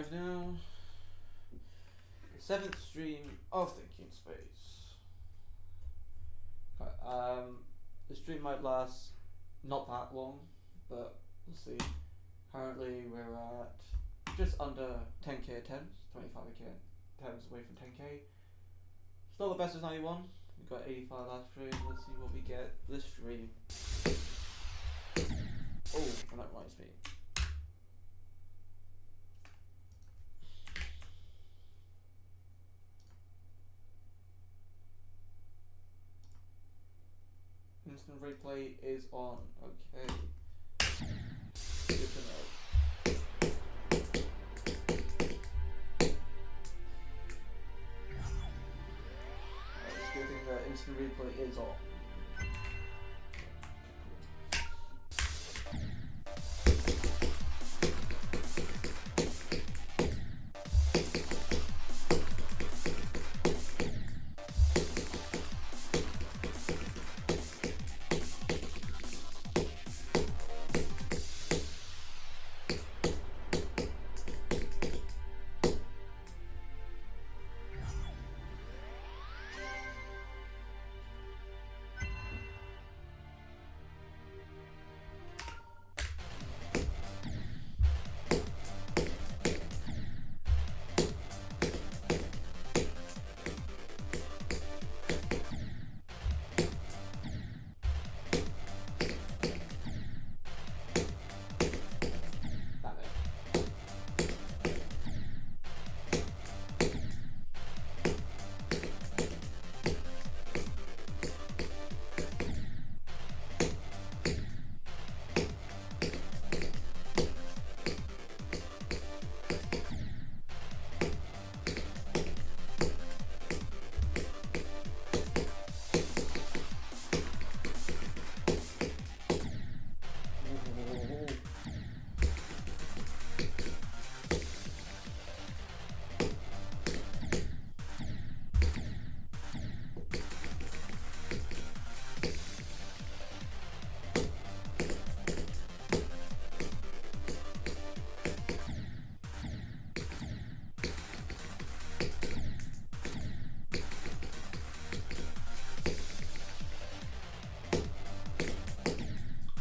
live now. 7th stream of Thinking Space. Okay, the stream might last not that long, but we'll see. Currently we're at just under 10k attempts, 25k attempts away from 10k. Still the best of 91. We've got 85 last stream. Let's see what we get this stream. Oh, and that reminds me. Instant replay is on. Okay. Good to know. It's good thing that instant replay is on.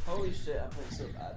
Holy shit, I'm playing so bad.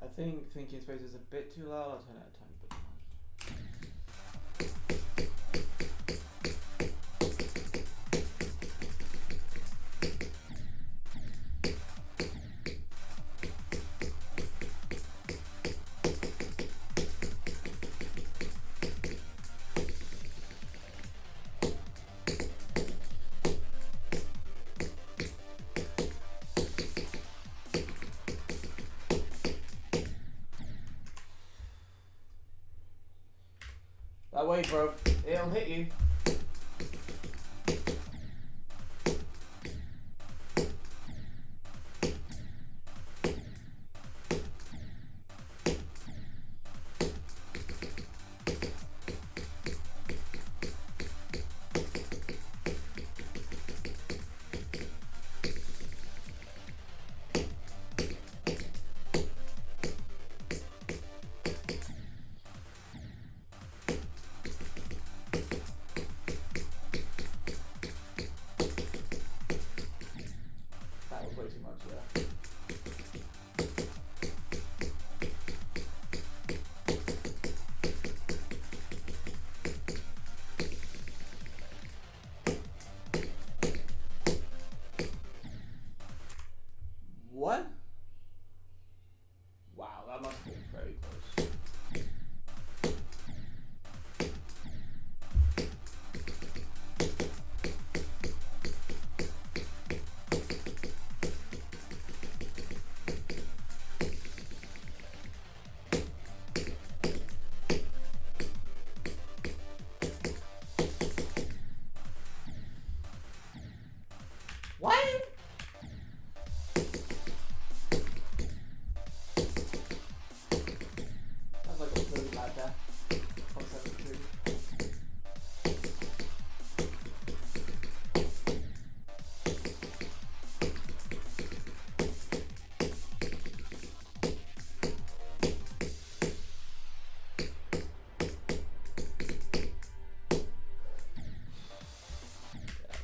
I think Thinking Space is a bit too loud. I'll turn it a tiny bit down. That way, bro. It'll hit you. Way too much, yeah. What? That's like a really bad death. On 72.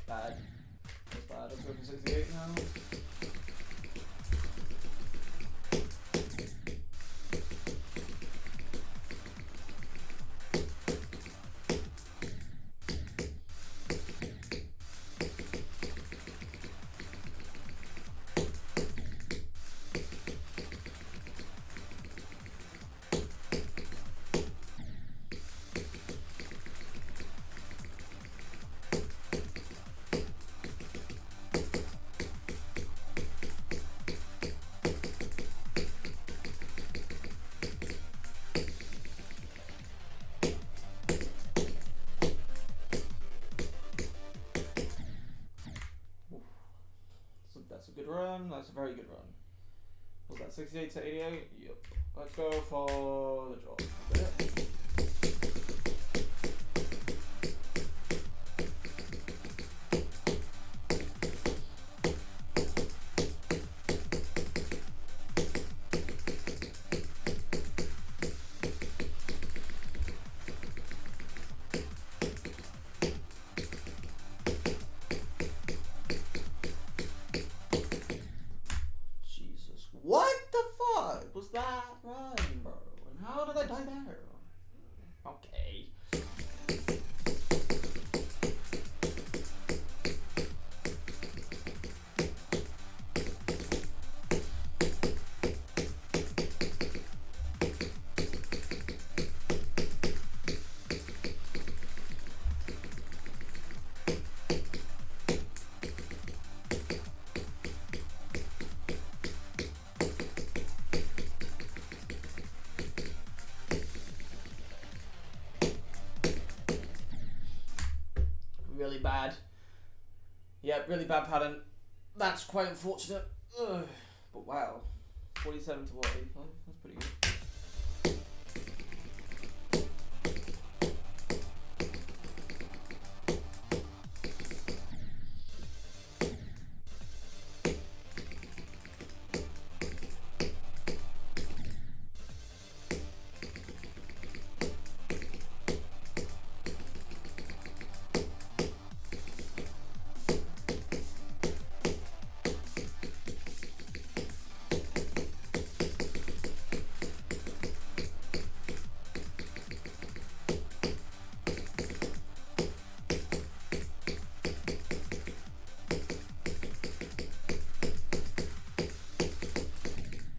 Bad. That's bad. Let's go for 68 now. So that's a good run. That's a very good run. Was that 68 to 88? Yep. Let's go for the draw. Jesus. What the fuck was that run, bro? And how did I die there? Okay. Really bad. Yeah, really bad pattern. That's quite unfortunate. Ugh. But wow. 47 to what, 85? That's pretty good.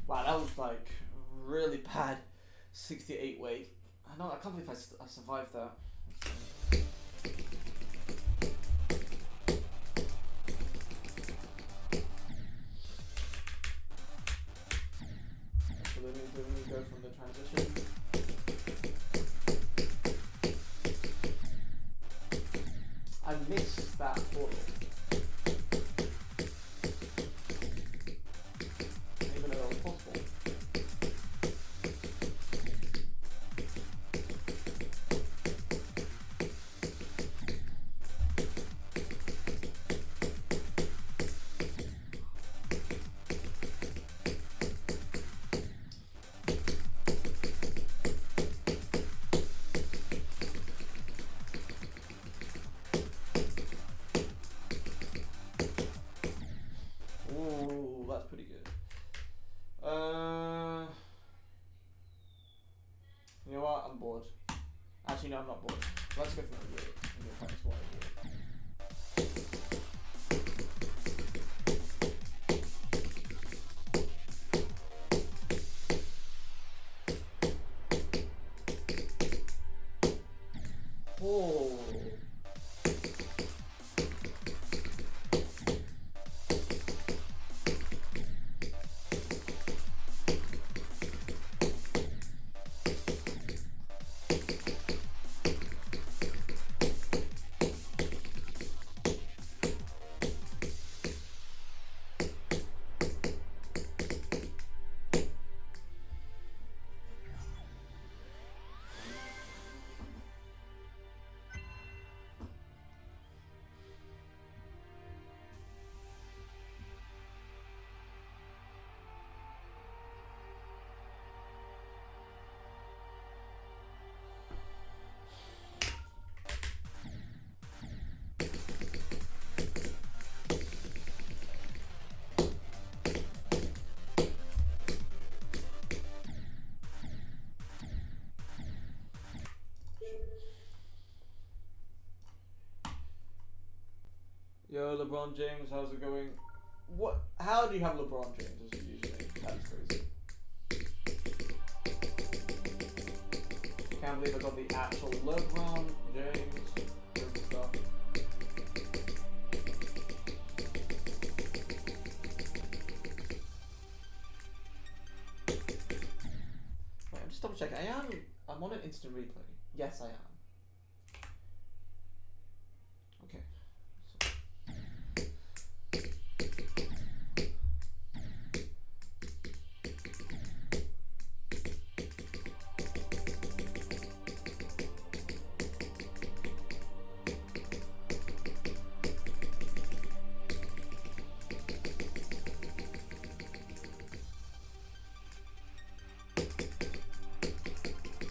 Wow, that was like really bad 68 wave. I know, I can't believe I survived that. So then we go from the transition. I missed that portal. Even though it was possible. Ooh, that's pretty good. You know what? I'm bored. Actually, no, I'm not bored. Let's go for the wheel. I'm gonna practice what I do. Oh. Yo, LeBron James, how's it going? What? How do you have LeBron James as your username? That's crazy. Can't believe I got the actual LeBron James. Good stuff. Wait, I'm just double checking. I'm on an instant replay. Yes, I am. Okay.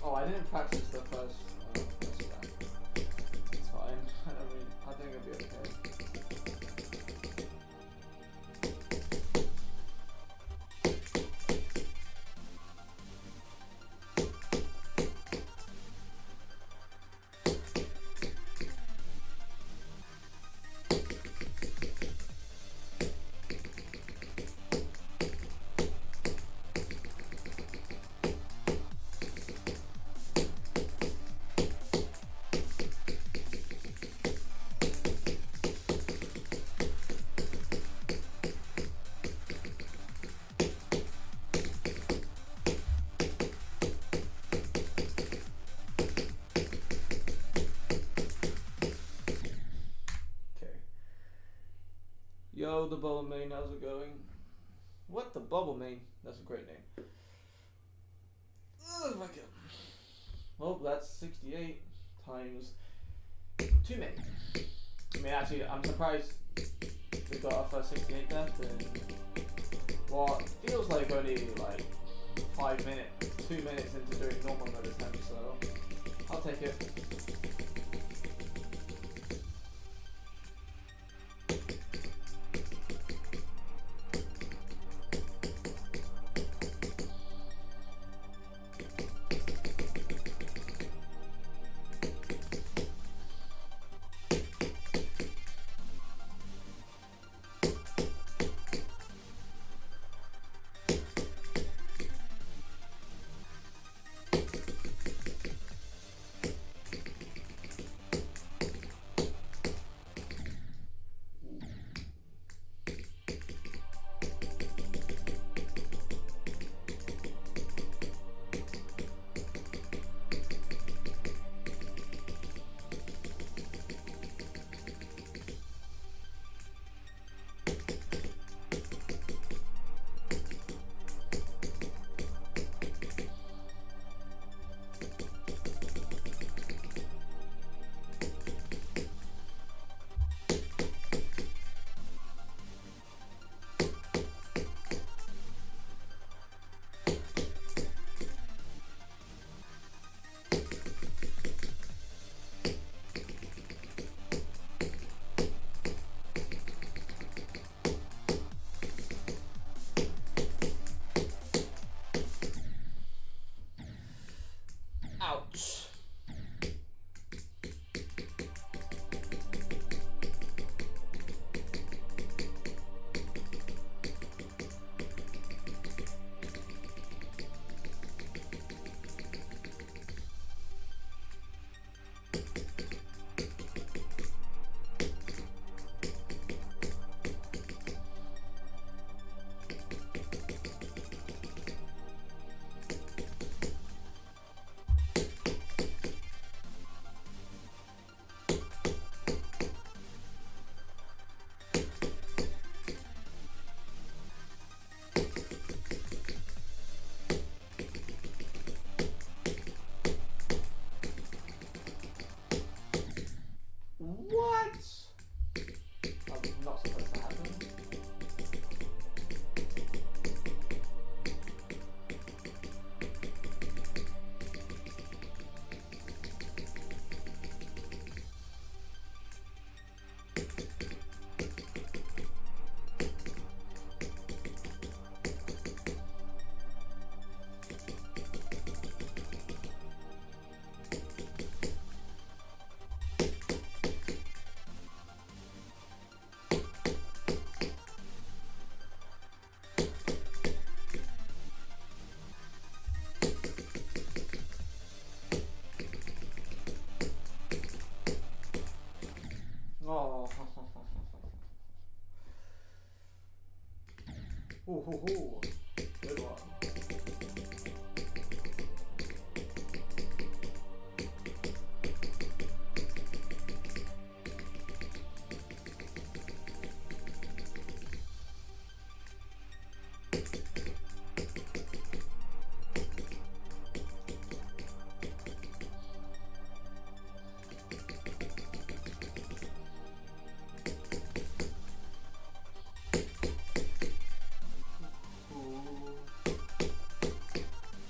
Oh, I didn't practice the first round. It's fine. I think it'll be okay. Yo, the Bubble Main, how's it going? What, the Bubble Main? That's a great name. Oh my god. Well, that's 68 times too many. I mean, actually, I'm surprised we got our first 68 death in what feels like only like 5 minutes, 2 minutes into doing normal mode attempts, so I'll take it. Ooh, hoo, hoo. Good one.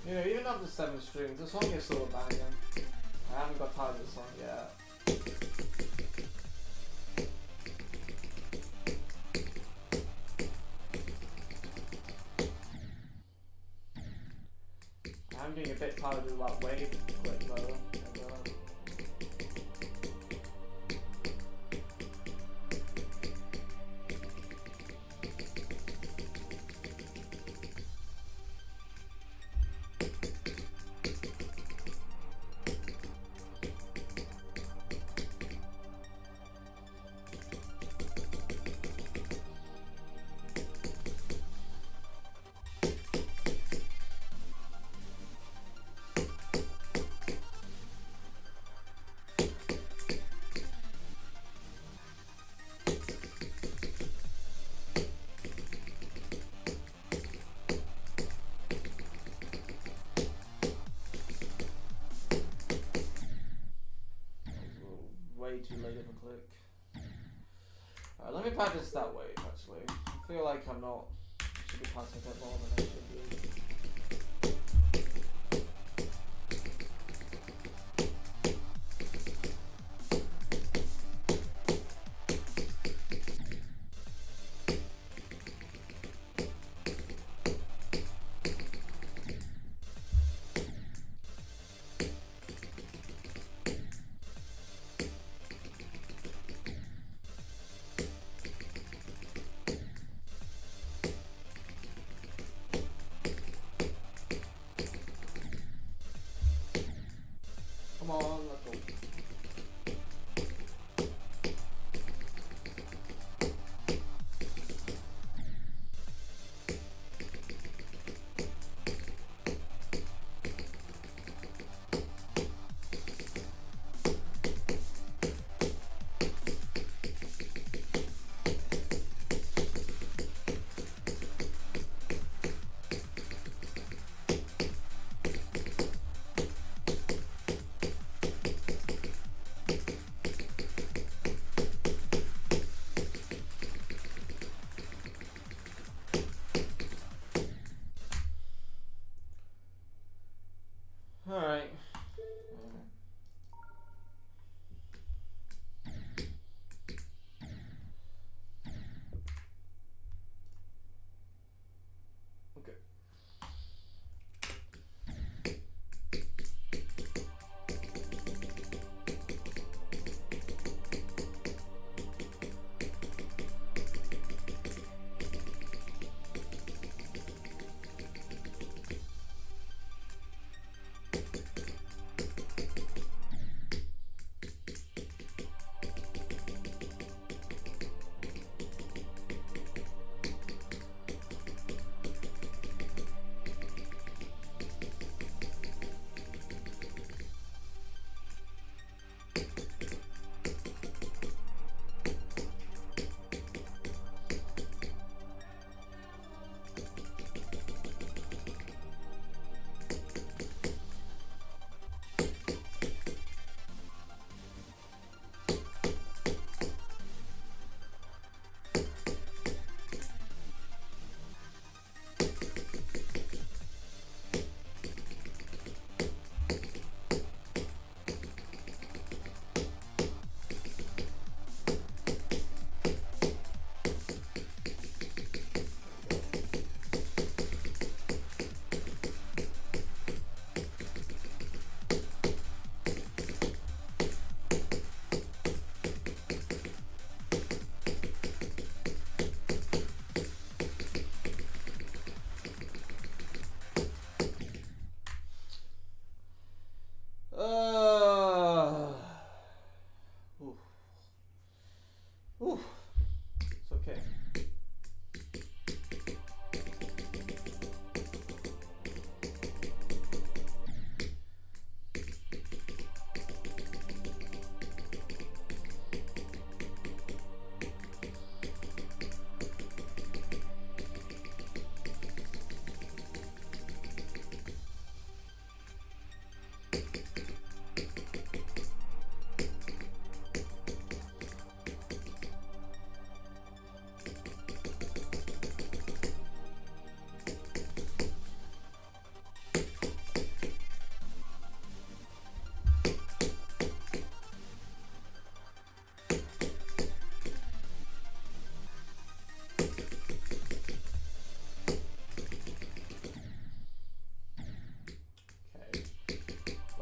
You know, even after 7 strings, the song is still a banger. I haven't got tired of the song yet. I'm getting a bit tired of that wave clip though. Way too late of a click. Alright, let me practice that wave actually. I feel like I'm not. I should be practicing a bit more than I should be.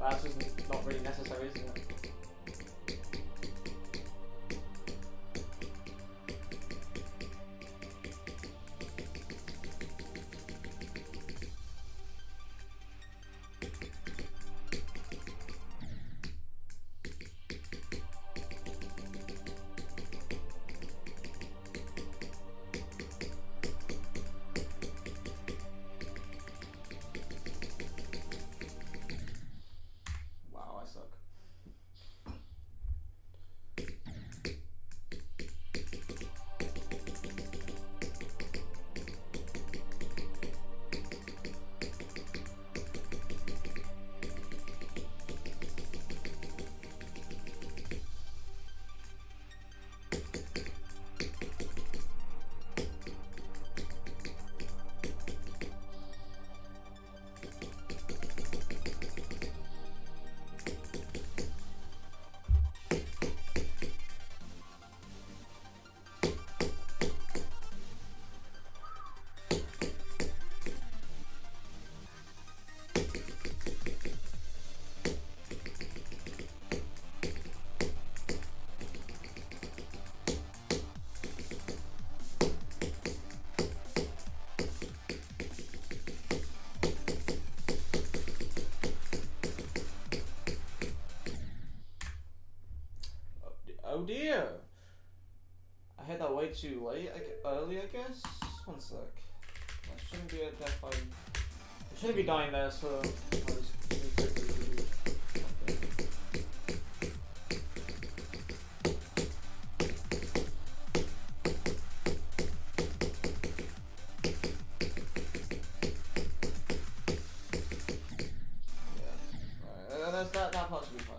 that's just not really necessary, isn't it? Wow, I suck. Oh dear! I hit that way too late, early I guess? One sec. That shouldn't be a death by... I shouldn't be dying there, so... I'll just quickly do something. Yeah. Right, that part should be fine.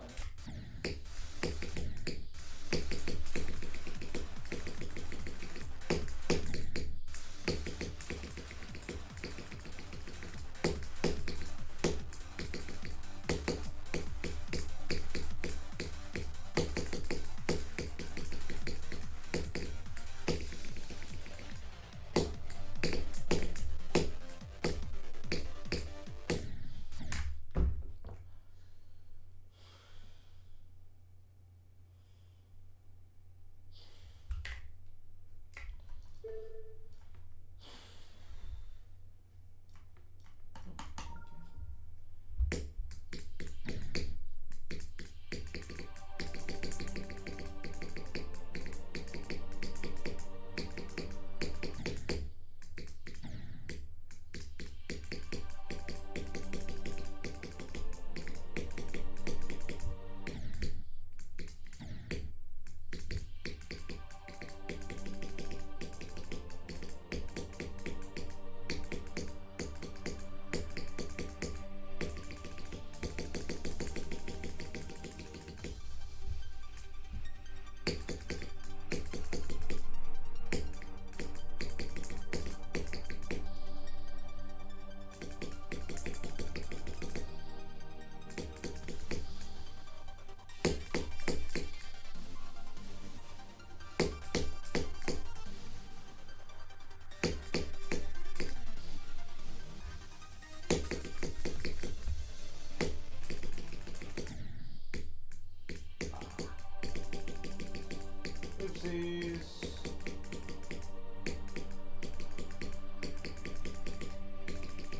Oopsies.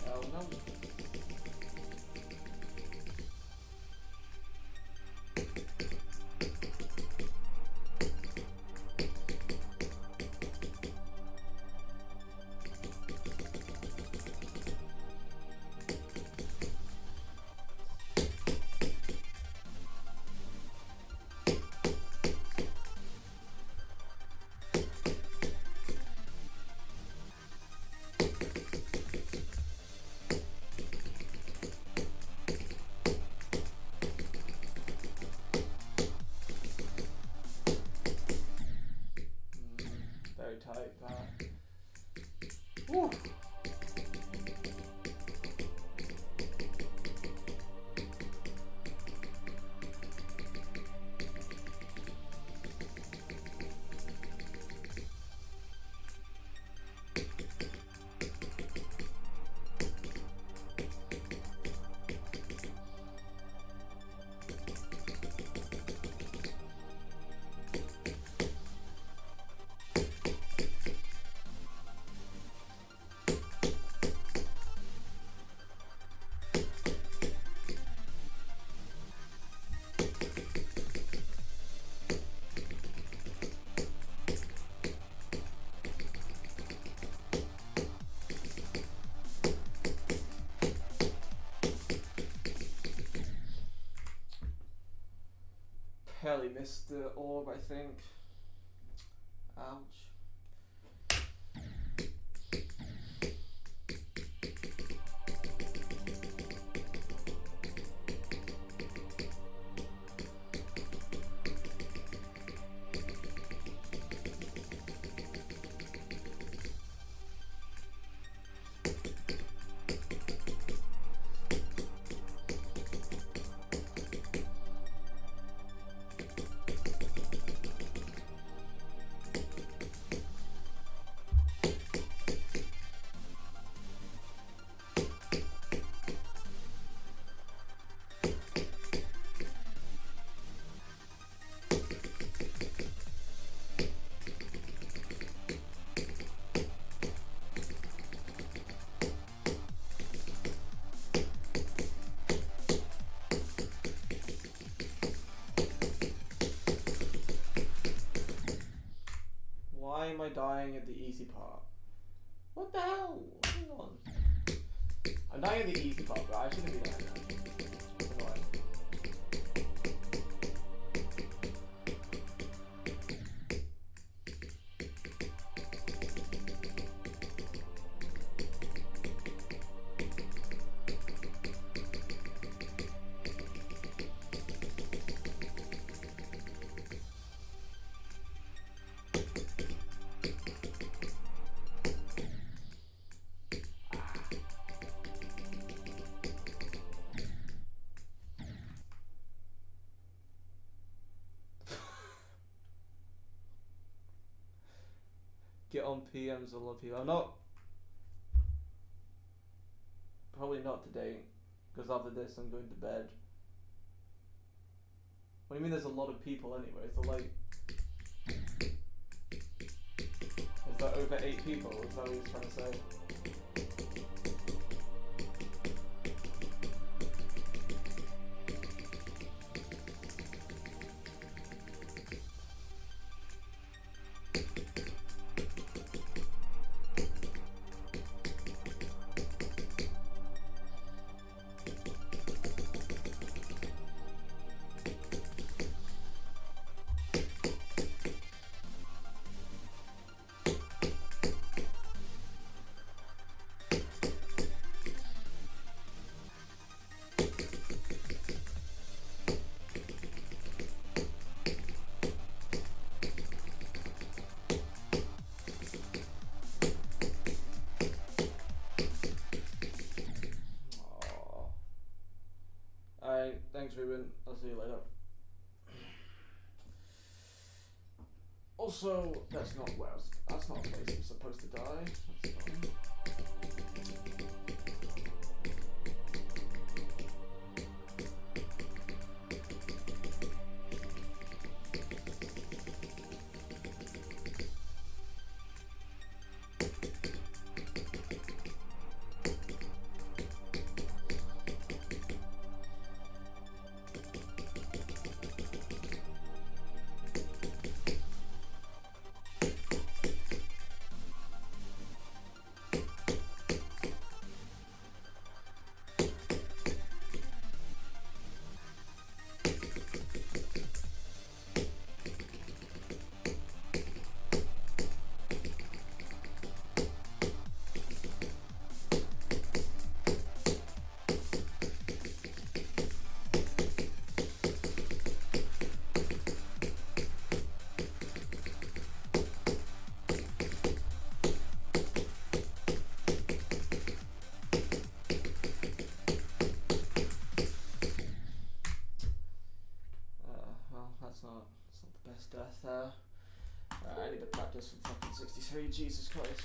Oh no. Very tight that. Woo. Kelly missed the orb, I think. Ouch. Why am I dying at the easy part? What the hell? Hang on. I'm dying at the easy part, but I shouldn't be dying there. It's annoying. Get on PMs, a lot of people. I'm not. Probably not today, because after this I'm going to bed. What do you mean there's a lot of people anyway? So like. Is that over 8 people? Is that what he's trying to say? Alright, thanks Ruben. I'll see you later. Also, that's not where that's not a place I'm supposed to die. That's fine. That's not the best death. I need to practice from fucking 63, Jesus Christ.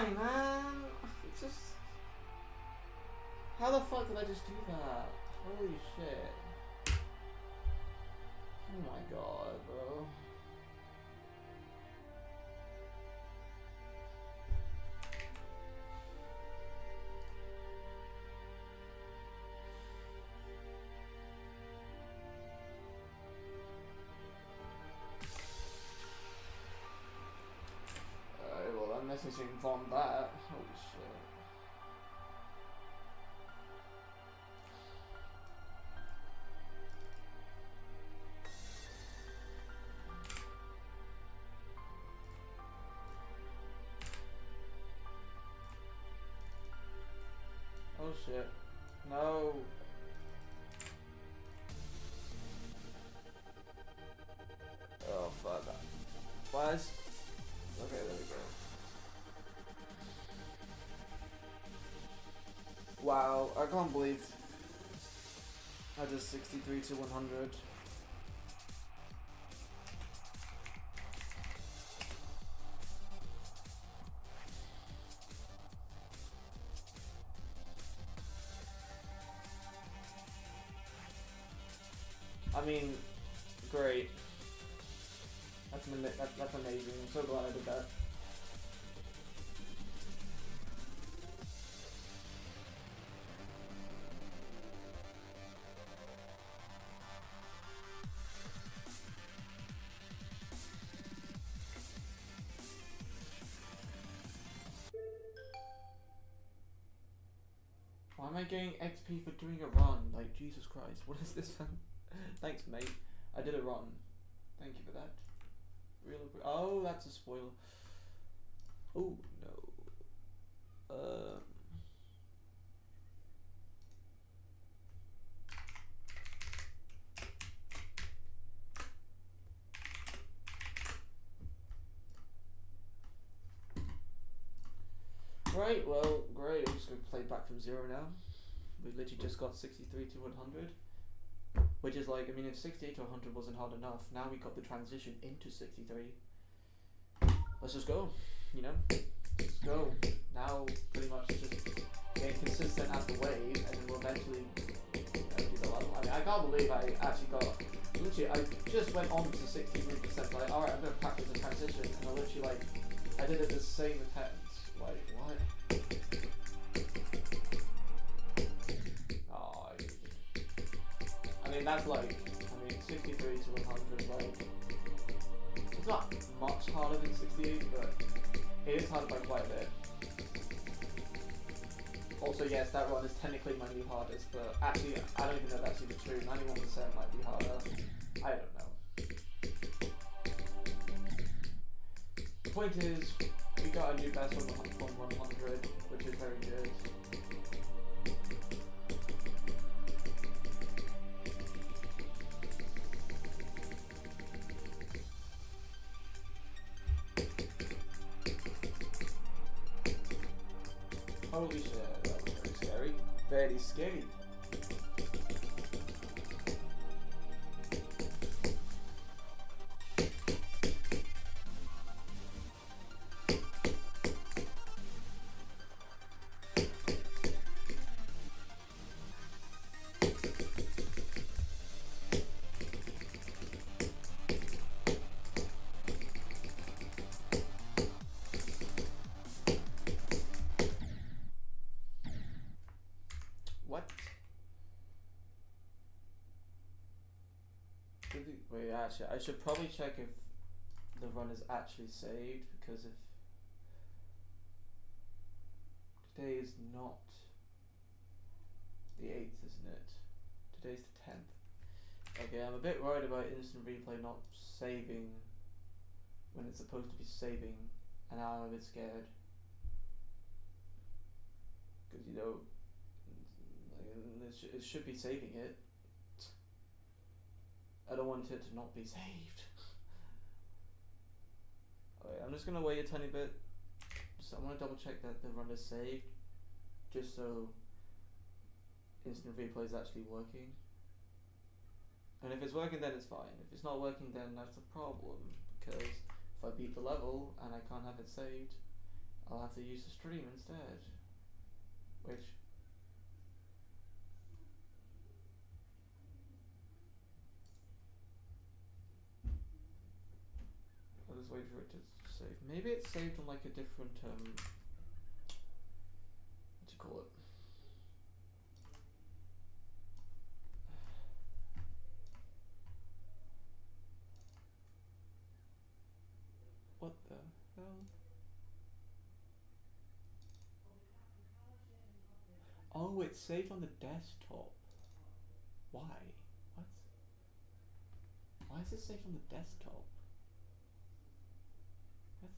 why, man? It's just... How the fuck did I just do that? Holy shit. Oh my god, bro. Alright, well I'm messaging Von that. Holy shit. Oh shit. No. Oh fuck. Why is... Okay, there we go. Wow, I can't believe I just 63 to 100. I mean, great. That's amazing. I'm so glad I did that. Why am I getting XP for doing a run? Like, Jesus Christ, what is this? Thanks, mate. I did a run. Thank you for that. Oh, that's a spoiler. Oh, no. Right, well, great. I'm just going to play back from 0 now. We literally just got 63 to 100. Which is like, I mean, if 68 to 100 wasn't hard enough, now we got the transition into 63. Let's just go, you know? Let's go. Now, pretty much just getting consistent as the wave, and then we'll eventually do the level. I mean, I can't believe I actually got, literally, I just went on to 63%, like, alright, I'm going to practice the transition, and I literally, like, I did it the same attempt. Like, what? Oh, I mean, that's like, 63 to 100, like, it's not much harder than 68, but it is harder by quite a bit. Also, yes, that run is technically my new hardest, but actually, I don't even know if that's even true. 91% might be harder. I don't know. The point is, we got a new best from 100, which is very good. Holy shit, that was very scary. Very scary. What? Wait, actually, I should probably check if the run is actually saved, because if today is not the 8th, isn't it? Today's the 10th. Okay, I'm a bit worried about instant replay not saving when it's supposed to be saving, and now I'm a bit scared. Because, you know, it should be saving it. I don't want it to not be saved. Okay, I'm just gonna wait a tiny bit. I want to double check that the run is saved, just so instant replay is actually working. And if it's working, then it's fine. If it's not working, then that's a problem, because if I beat the level and I can't have it saved, I'll have to use the stream instead. Which I'll just wait for it to save. Maybe it's saved on like a different what do you call it? What the hell? Oh, it's saved on the desktop. Why? What? Why is it saved on the desktop? What?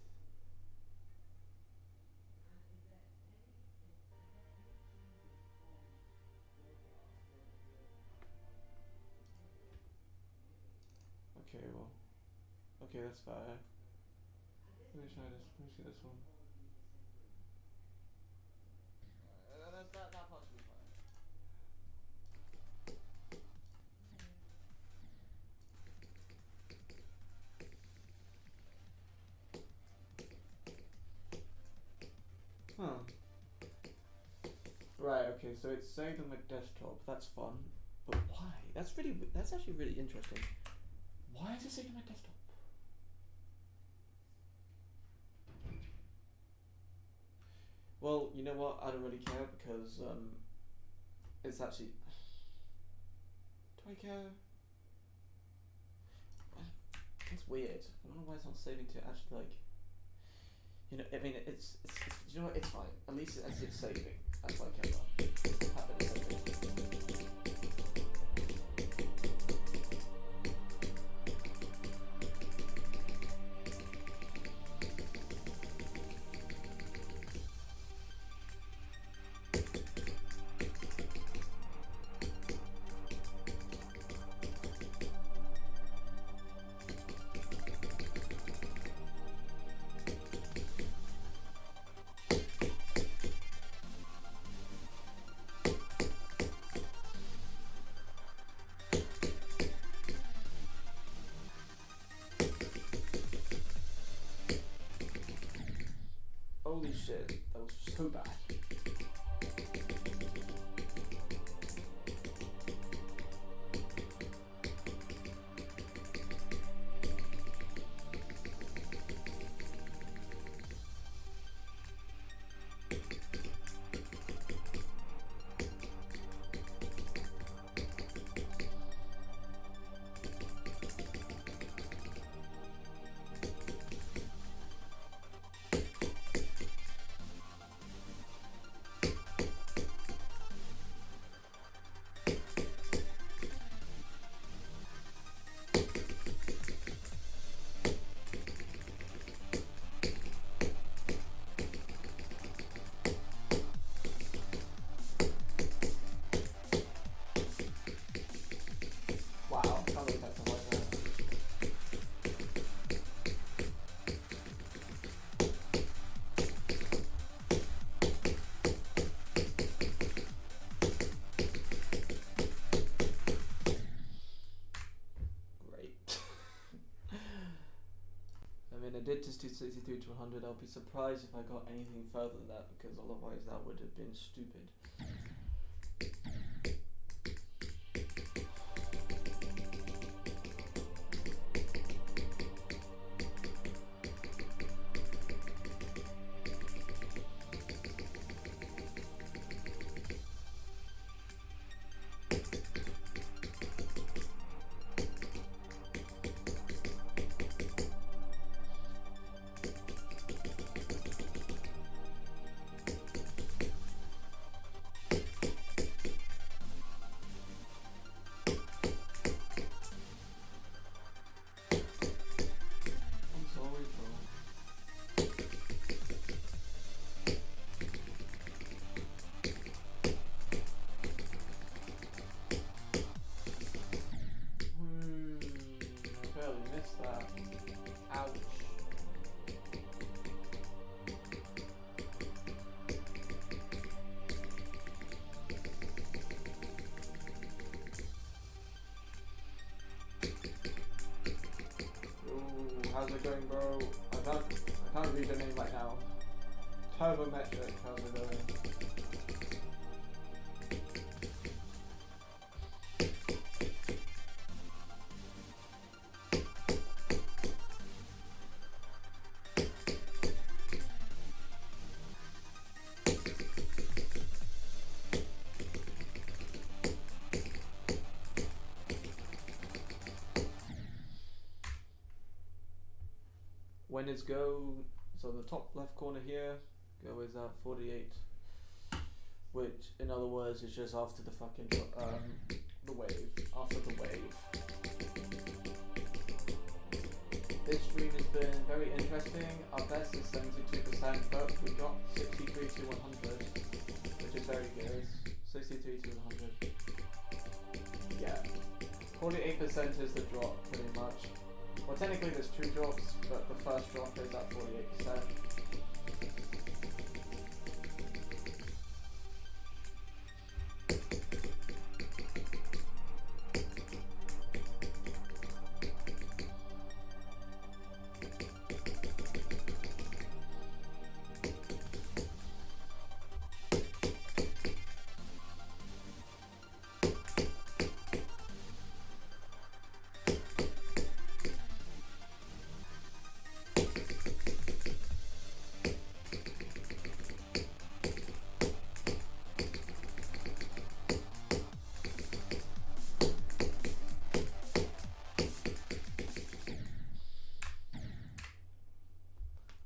Okay, well. Okay, that's fair. Let me try this. Let me see this one. That part should be fine. Huh. Right, okay, so it's saved on my desktop. That's fun. But why? That's actually really interesting. Why is it saved on my desktop? Well, you know what? I don't really care because it's actually. Do I care? It's weird. I don't know why it's not saving to actually like. You know, I mean, it's you know what? It's fine. At least it's saving. That's what I care about. Have it saving. Holy shit, that was so bad. Wow, can't believe that's like that. Great. I mean, I did just do 63 to 100. I'll be surprised if I got anything further than that because otherwise that would have been stupid. I'm sorry, bro. I barely missed that. Ouch. Ooh, how's it going, bro? I can't read your name right now. Turbometric, how's it going? When is go? So the top left corner here, go is at 48, which in other words is just after the fucking the wave, after the wave. This stream has been very interesting. Our best is 72%, but we got 63 to 100, which is very good. 63 to 100. Yeah, 48% is the drop pretty much. Well, technically there's two drops, but the first drop is at 48%.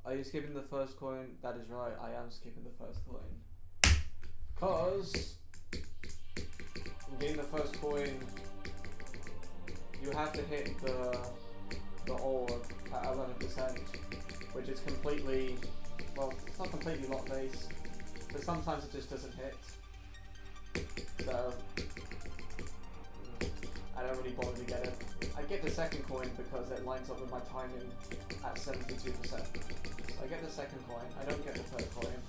Are you skipping the first coin? That is right, I am skipping the first coin. Because getting the first coin, you have to hit the orb at 11%, which is completely, well, it's not completely lot based, but sometimes it just doesn't hit. So I don't really bother to get it. I get the second coin because it lines up with my timing at 72%. I get the second coin, I don't get the third coin.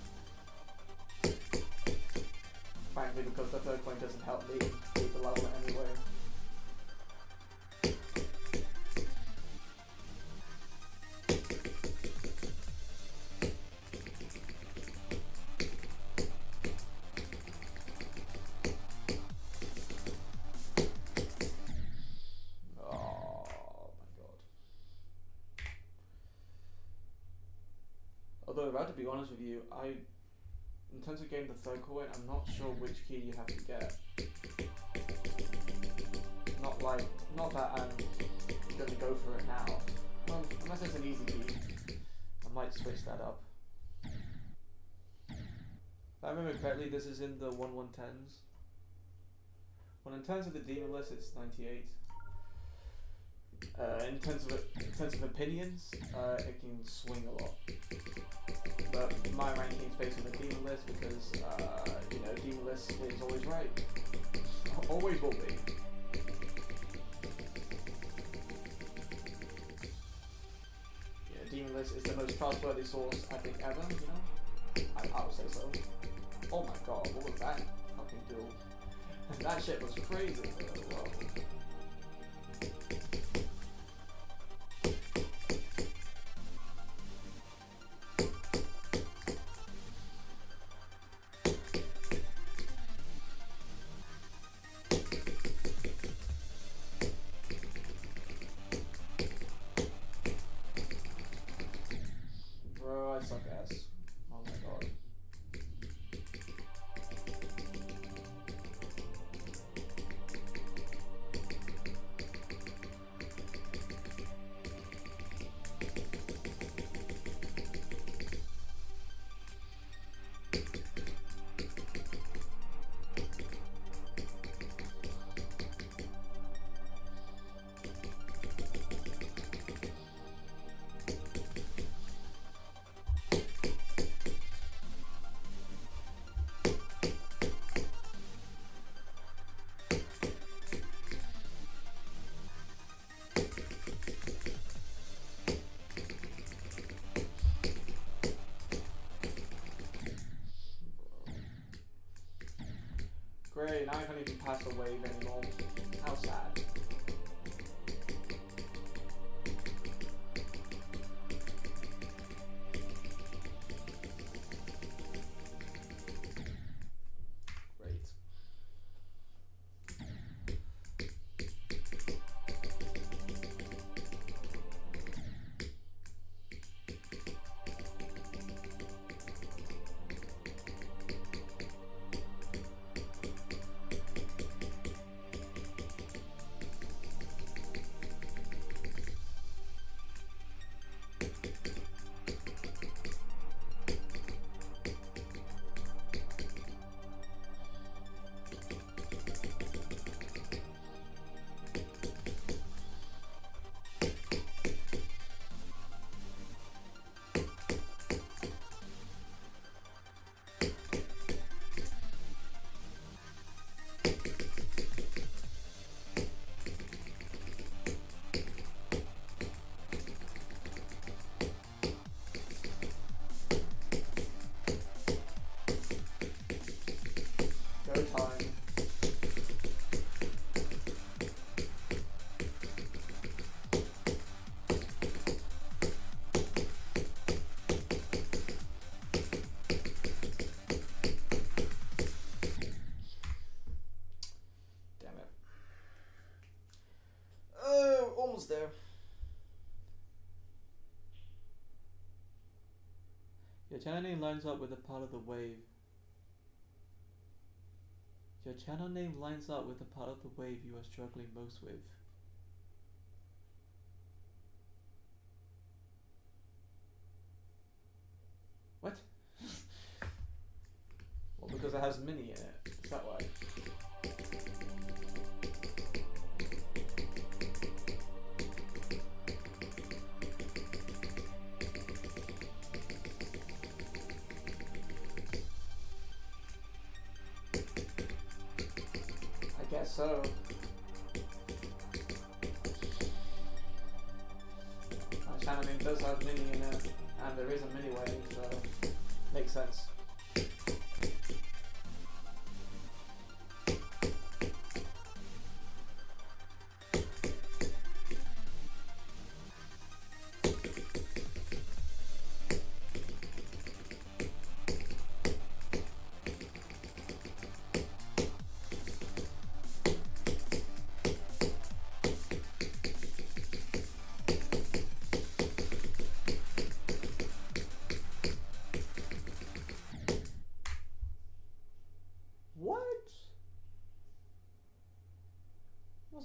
Frankly, because the third coin doesn't help me beat the level anyway. Although, to be honest with you, in terms of getting the third coin, I'm not sure which key you have to get. Not that I'm gonna go for it now. Well, unless it's an easy key, I might switch that up. If I remember correctly, this is in the 1/110s. Well, in terms of the demon list, it's 98. In terms of opinions, it can swing a lot. But my ranking is based on the demon list because demon list is always right. Always will be. Yeah, demon list is the most trustworthy source I think ever. I would say so. Oh my god, what was that fucking duel? That shit was crazy. Whoa. Bro, I suck ass. Oh my god. Great, now I can't even pass the wave anymore. How sad. Go time. Damn it. Almost there. Your channel name lines up with a part of the wave. Your channel name lines up with the part of the wave you are struggling most with. What? Well, because it has mini in it. Is that why? I guess so. My channel name does have mini in it, and there is a mini wave, so makes sense.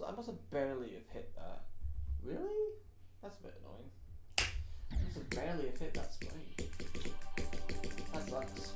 I must have barely have hit that. Really? That's a bit annoying. I must have barely have hit that spike. That sucks.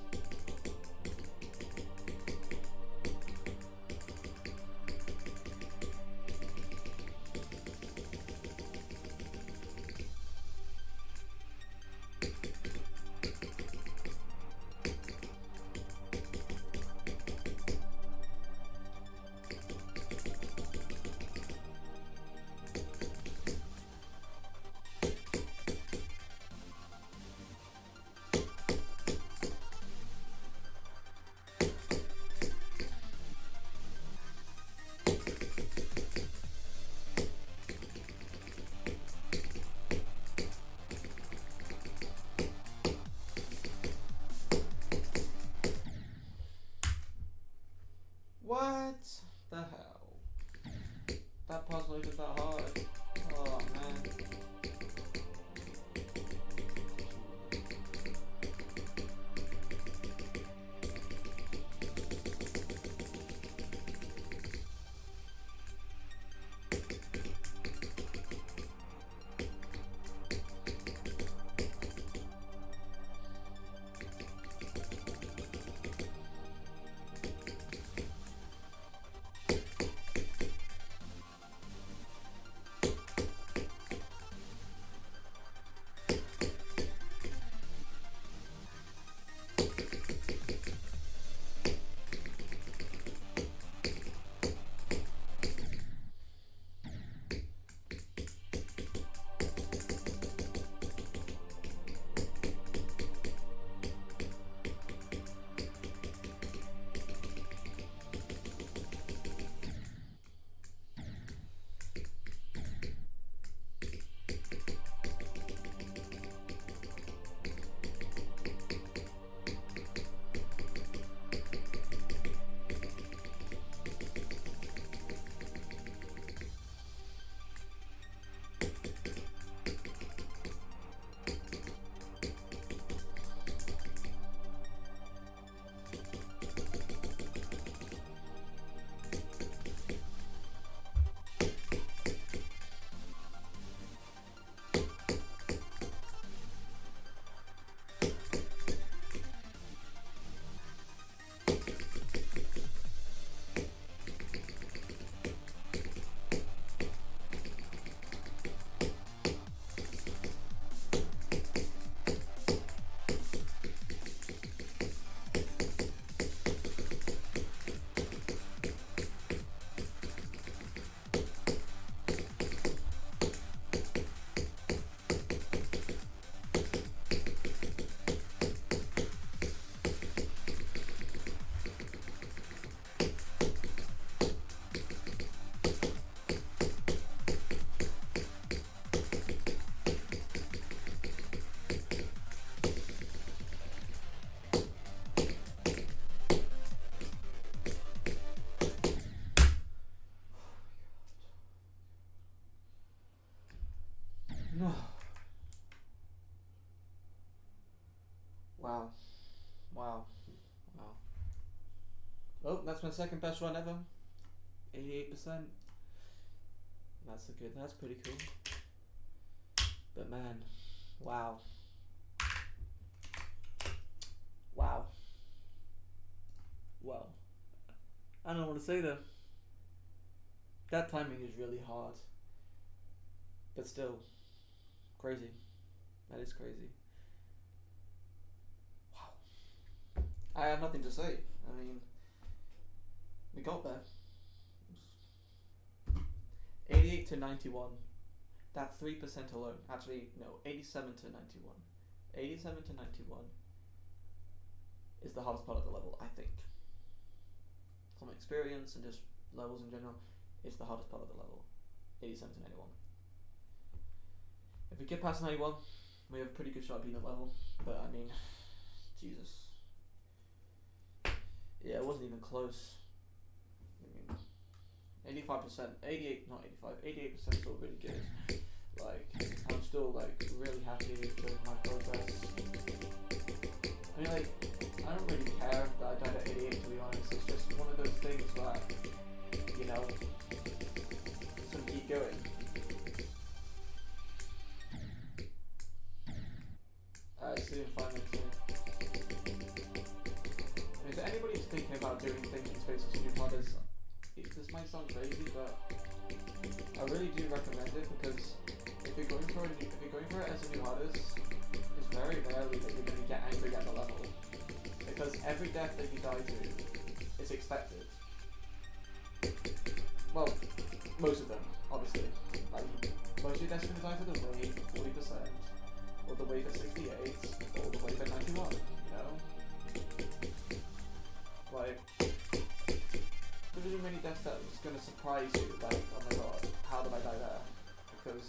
Wow. Wow. Wow. Oh, that's my second best run ever. 88%. That's pretty cool. But man, wow. Wow. Wow. I don't know what to say though. That timing is really hard. But still, crazy. That is crazy. Wow. I have nothing to say. I mean, we got there. 88 to 91. That 3% alone. Actually, no, 87 to 91. 87 to 91 is the hardest part of the level, I think. From experience and just levels in general, it's the hardest part of the level. 87 to 91. If we get past 91, we have a pretty good shot at beating the level. But I mean, Jesus. Yeah, it wasn't even close. I mean, 85%, 88, not 85, 88% still really good. Like, I'm still like really happy with my progress. I mean, like, I don't really care that I died at 88, to be honest. It's just one of those things that, you know, so keep going. See you in 5 minutes. I mean, to anybody who's thinking about doing Thinking Spaces to new modders, this might sound crazy, but I really do recommend it, because if you're going for it as a new artist, it's very rarely that you're going to get angry at the level, because every death that you die to is expected. Well, most of them, obviously. Like, most of your deaths are going to die to the wave for 40%, or the wave at 68, or the wave at 91, you know? Like, there's really many deaths that is going to surprise you, like, oh my god, how did I die there? Because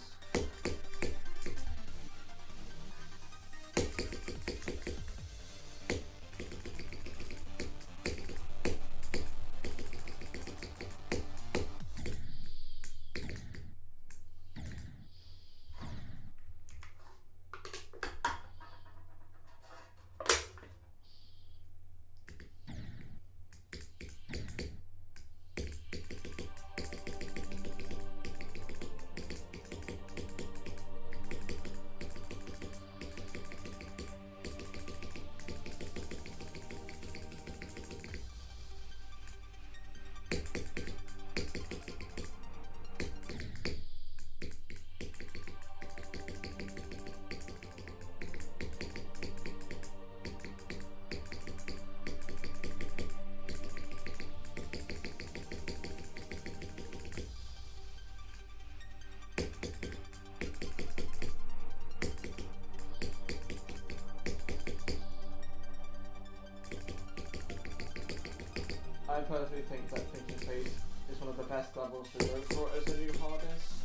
I personally think that Thinking Space is one of the best levels to go for as a new hardest.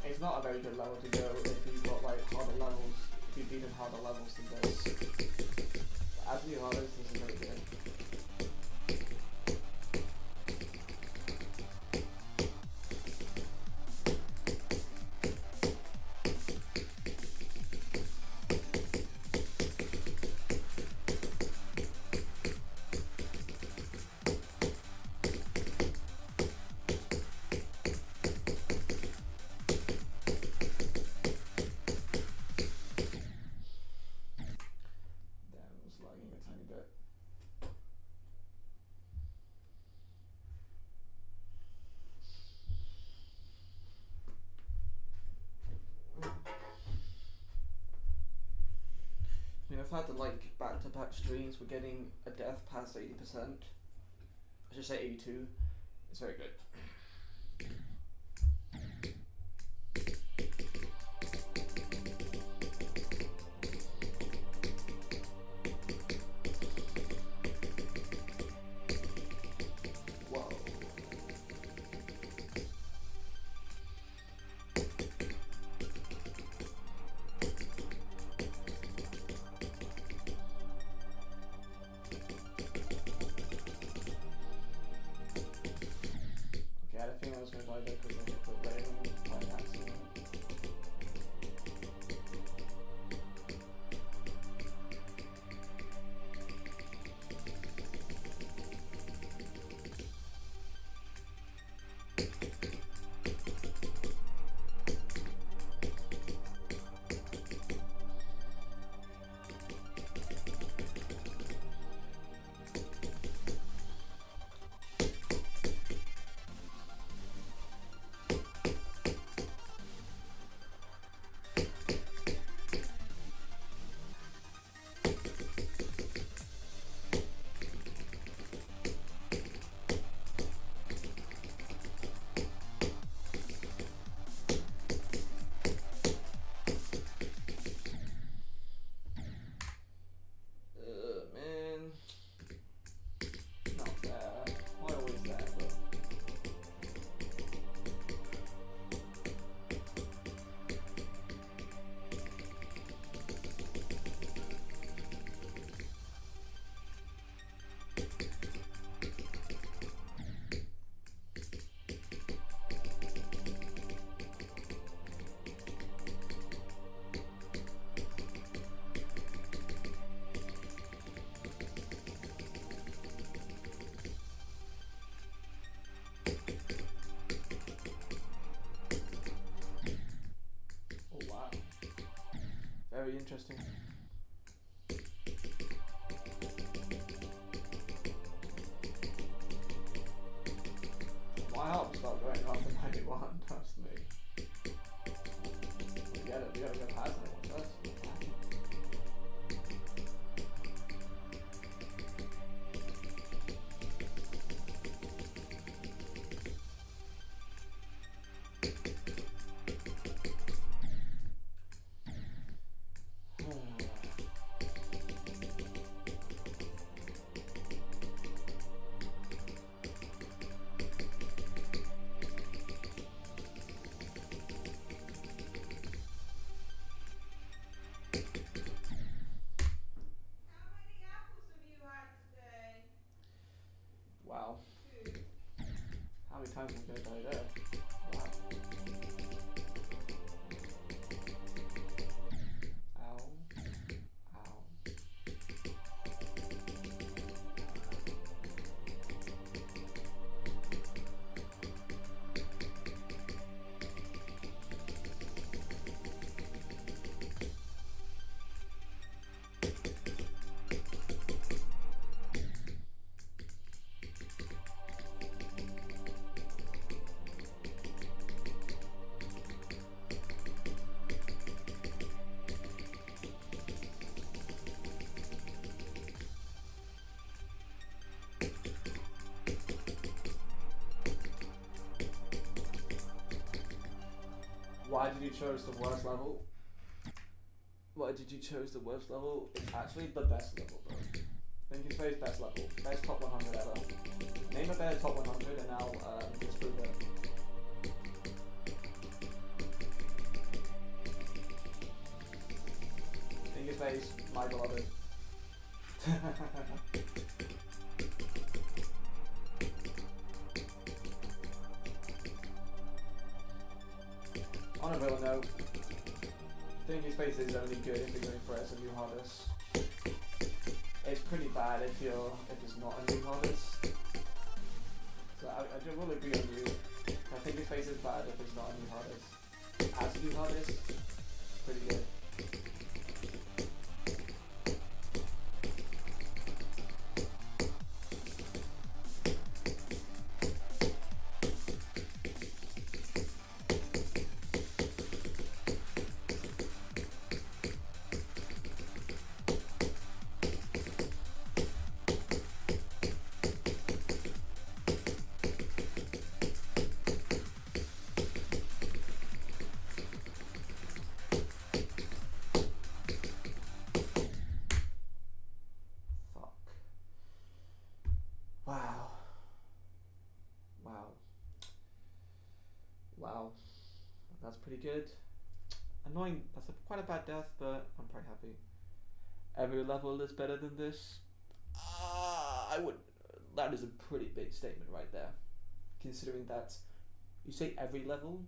It's not a very good level to go if you've got like harder levels, if you've beaten harder levels than this. But as a new hardest, this is very good. I've had the like back-to-back streams. We're getting a death past 80%. I should say 82. It's very good. Very interesting. My heart stopped going after 91, trust me. We gotta go past 91 first. Wow. How many times am I going to die there? Wow. Ow. Ow. Why did you choose the worst level? Why did you choose the worst level? It's actually the best level, bro. Think it's Faye's best level. Best top 100 ever. Name a better top 100 and I'll disprove it. Think it's Faye's, my beloved. On a real note, Thinking Space is only good if you're going for it as a new hardest. It's pretty bad if it's not a new hardest. So I will agree on you. I think Space is bad if it's not a new hardest. As a new hardest, pretty good. Wow, that's pretty good. Annoying, that's quite a bad death, but I'm quite happy. Every level is better than this. That is a pretty big statement right there. Considering that you say every level,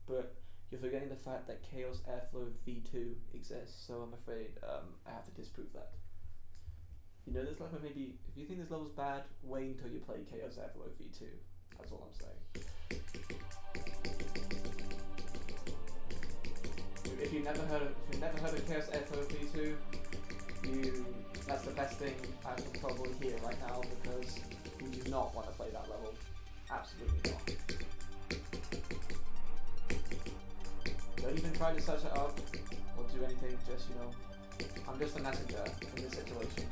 but you're forgetting the fact that Chaos Airflow V2 exists, so I'm afraid I have to disprove that. You know this level, maybe, if you think this level's bad, wait until you play Chaos Airflow V2. That's all I'm saying. If you've never heard of Chaos Airflow V2, that's the best thing I can probably hear right now, because you do not want to play that level. Absolutely not. Don't even try to search it up or do anything, just, I'm just a messenger in this situation.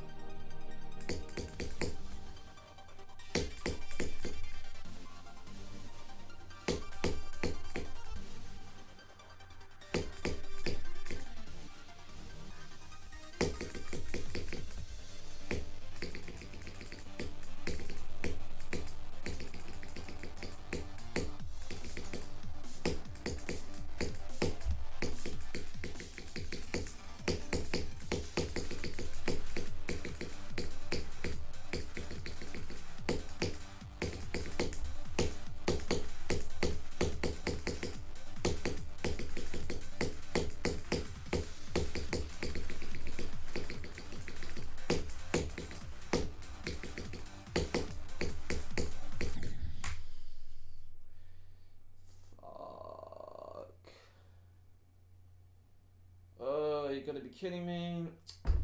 gotta be kidding me.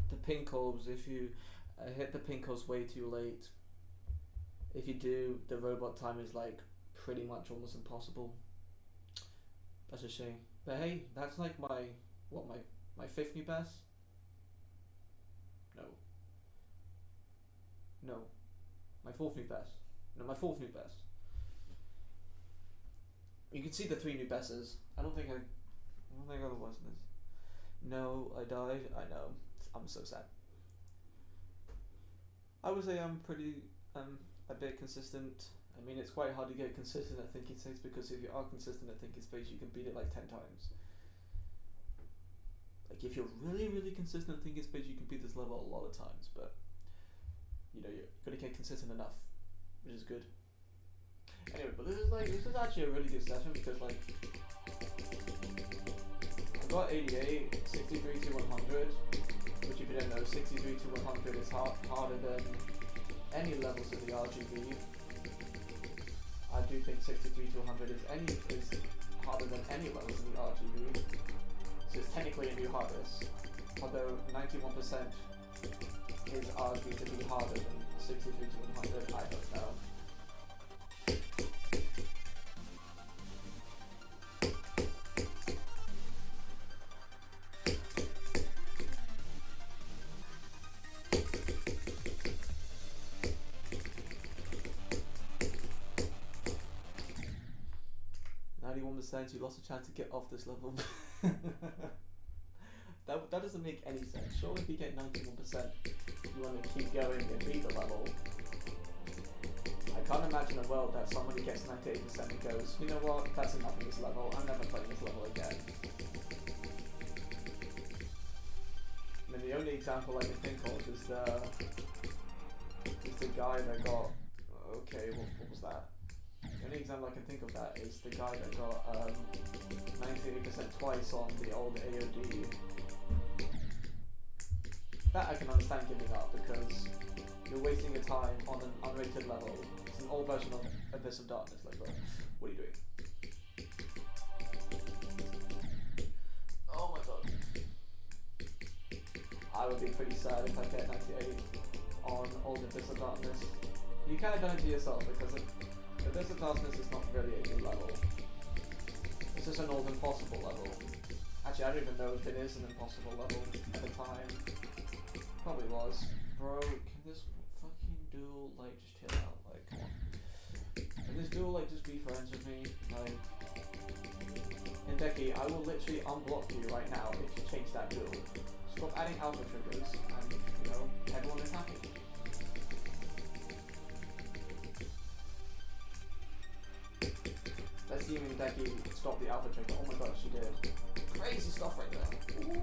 The pink orbs, if you hit the pink orbs way too late, if you do, the robot time is like pretty much almost impossible. That's a shame. But hey, that's like my fifth new best? No. My fourth new best. No, my fourth new best. You can see the three new bests. I don't think otherwise in this. No, I died. I know. I'm so sad. I would say I'm pretty a bit consistent. I mean, it's quite hard to get consistent at Thinking Space, because if you are consistent at Thinking Space, you can beat it like 10 times. Like, if you're really, really consistent at Thinking Space, you can beat this level a lot of times, but you know, you're gonna get consistent enough, which is good. Anyway, but this is actually a really good session, because like I got 88, 63 to 100, which if you don't know, 63 to 100 is harder than any levels of the RGB. I do think 63 to 100 is harder than any levels in the RGB. So it's technically a new hardest, although 91% is argued to be harder than 63 to 100, I don't know. 91%, you lost a chance to get off this level. That doesn't make any sense. Surely if you get 91%, you want to keep going and beat the level. I can't imagine a world that somebody gets 98% and goes, you know what, that's enough of this level, I'm never playing this level again. I mean, the only example I can think of is the guy that got, okay, what was that? The only example I can think of that is the guy that got 98% twice on the old AOD. That I can understand giving up, because you're wasting your time on an unrated level. It's an old version of Abyss of Darkness, like, bro, what are you doing? Oh my god. I would be pretty sad if I get 98 on old Abyss of Darkness. You kind of done it to yourself, because Abyss of Darkness is not really a good level. It's just an old impossible level. Actually, I don't even know if it is an impossible level at the time. Probably was. Bro, can this fucking duel, like, just chill out? Like, come on. Can this duel, like, just be friends with me? Like, Hideki, I will literally unblock you right now if you change that duel. Stop adding alpha triggers, and, you know, everyone is happy. Let's see if Hideki stop the alpha trigger. Oh my god, she did. Crazy stuff right there. Ooh.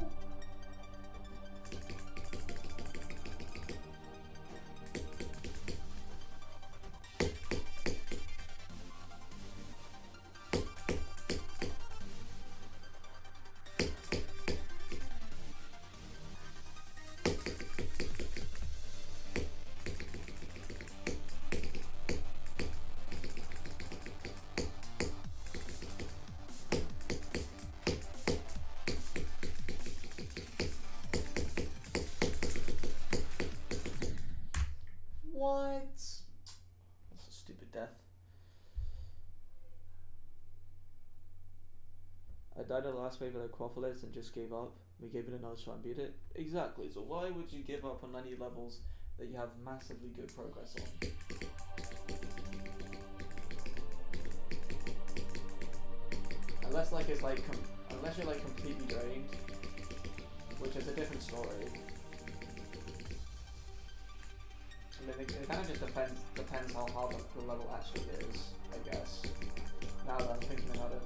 What? That's a stupid death. I died at the last wave at Aquapolis and just gave up. We gave it another shot and beat it. Exactly, so why would you give up on any levels that you have massively good progress on? Unless like it's like, unless you're like completely drained, which is a different story. I mean, it kind of just depends how hard the level actually is, I guess. Now that I'm thinking about it.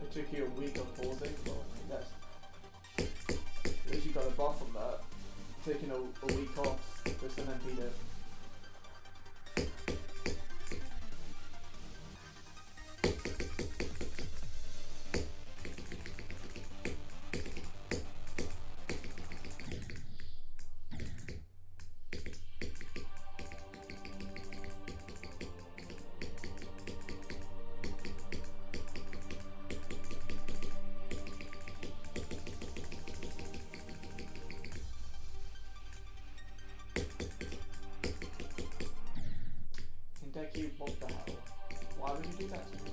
It took you a week of pausing, well, I guess. At least you got a buff from that. Taking a week off just to then beat it. what the hell? Why would you do that to me?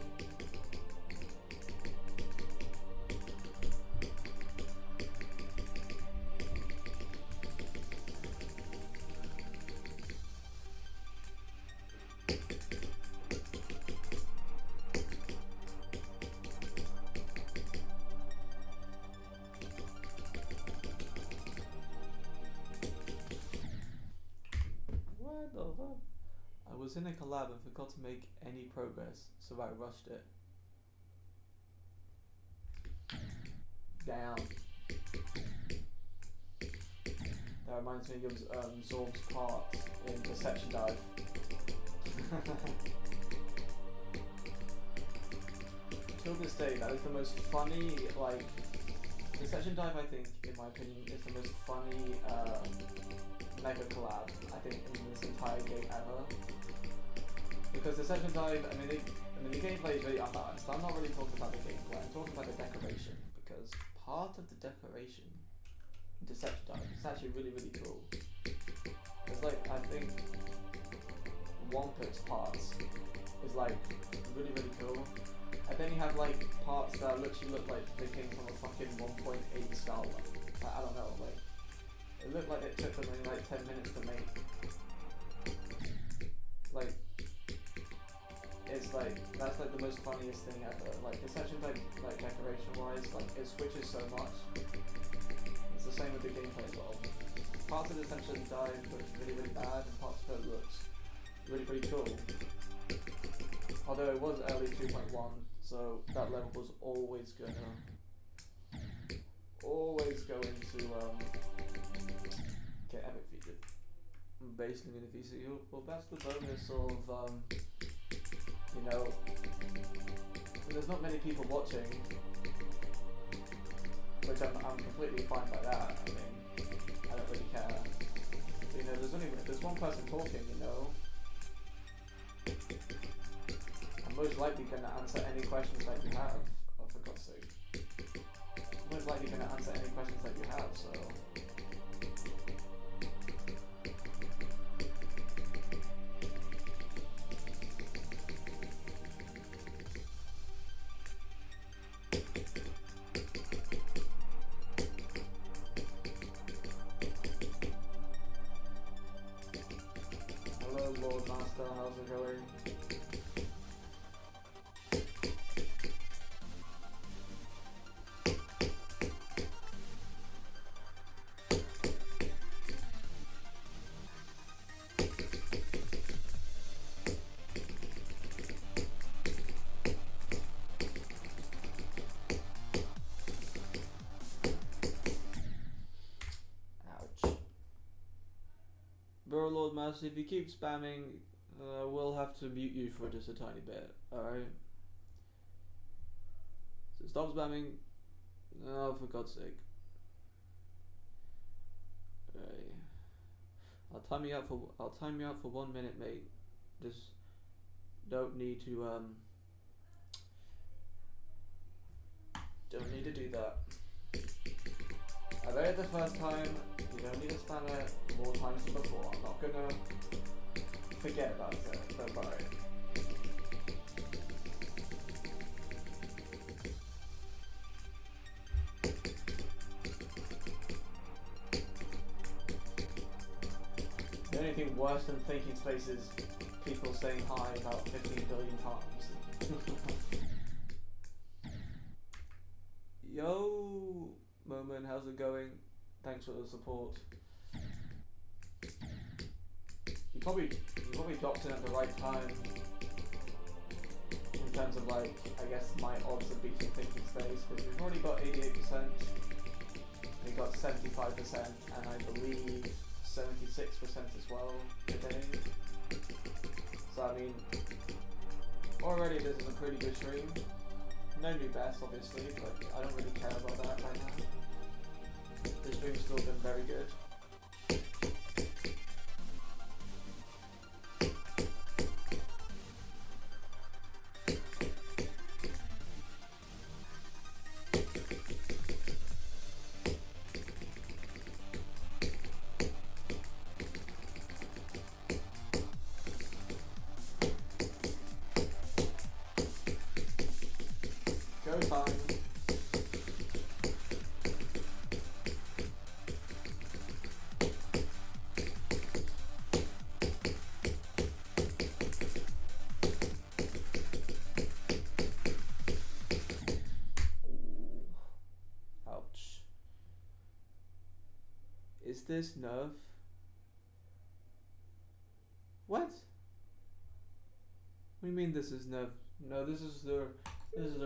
What the fuck? I was in a collab and forgot to make any progress, so I rushed it. Damn. That reminds me of Zorb's part in Deception Dive. Till this day, that is the most funny, like, Deception Dive, I think, in my opinion, is the most funny mega collab, I think, in this entire game ever. Because Deception Dive, the gameplay is really unbalanced. I'm not really talking about the gameplay, I'm talking about the decoration, because part of the decoration in Deception Dive is actually really, really cool. It's like, I think, Wampus parts is like, really, really cool. And then you have like parts that literally look like they came from a fucking 1.8 Star Wars. Like, I don't know, like, it looked like it took them only like 10 minutes to make. Like, it's like, that's like the most funniest thing ever. Like, Deception Dive, like decoration wise, like it switches so much. It's the same with the gameplay as well. Parts of Deception Dive looks really, really bad, and parts of it looks really, really cool. Although it was early 2.1, so that level was always go into get epic featured. Basically in the VCU, well that's the bonus of you know, there's not many people watching, which I'm completely fine by that. I mean, I don't really care. But, you know, there's one person talking, you know. I'm most likely going to answer any questions that you have, oh, for God's sake. I'm most likely going to answer any questions that you have, so... Hello, Lord Master, how's it going? Bro, Lord Master, if you keep spamming, we'll have to mute you for just a tiny bit, alright? So stop spamming. Oh, for God's sake. Alright. I'll time you out for 1 minute, mate. Just don't need to do that. I read it the first time, you don't need to spam it more times than before. I'm not gonna forget about it, don't worry. The only thing worse than thinking space is people saying hi about 15 billion times. Yo! Moment, how's it going? Thanks for the support. You probably dropped in at the right time in terms of like, I guess my odds of beating Thinking Space, because we've already got 88%, we got 75%, and I believe 76% as well today. So I mean, already this is a pretty good stream. No new best obviously, but I don't really care about that right now. The stream's still been very good. time. Ooh. Ouch. Is this nerf? What? What do you mean this is nerf? No, this is the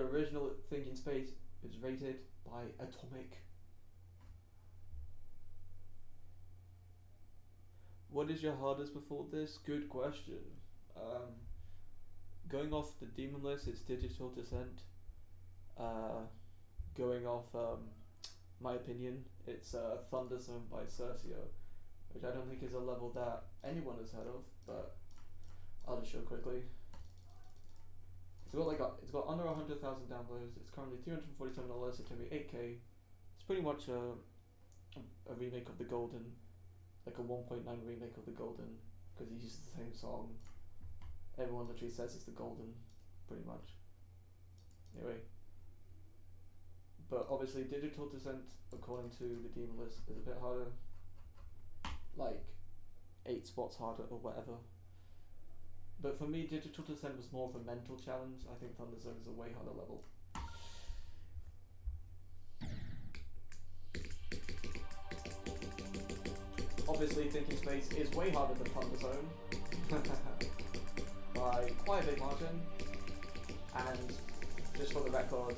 original Thinking Space. It's rated by Atomic. What is your hardest before this? Good question. Going off the demon list, it's Digital Descent. Going off my opinion, it's Thunder Zone by Cercio, which I don't think is a level that anyone has heard of, but I'll just show quickly. It's got under 100,000 downloads. It's currently $347. It took me 8K. It's pretty much a remake of the Golden, like a 1.9 remake of the Golden, because he uses the same song. Everyone literally says it's the Golden, pretty much. Anyway, but obviously Digital Descent, according to the demon list, is a bit harder, like 8 spots harder or whatever. But for me, Digital Descent was more of a mental challenge. I think Thunder Zone is a way harder level. Obviously, Thinking Space is way harder than Thunder Zone by quite a big margin. And just for the record,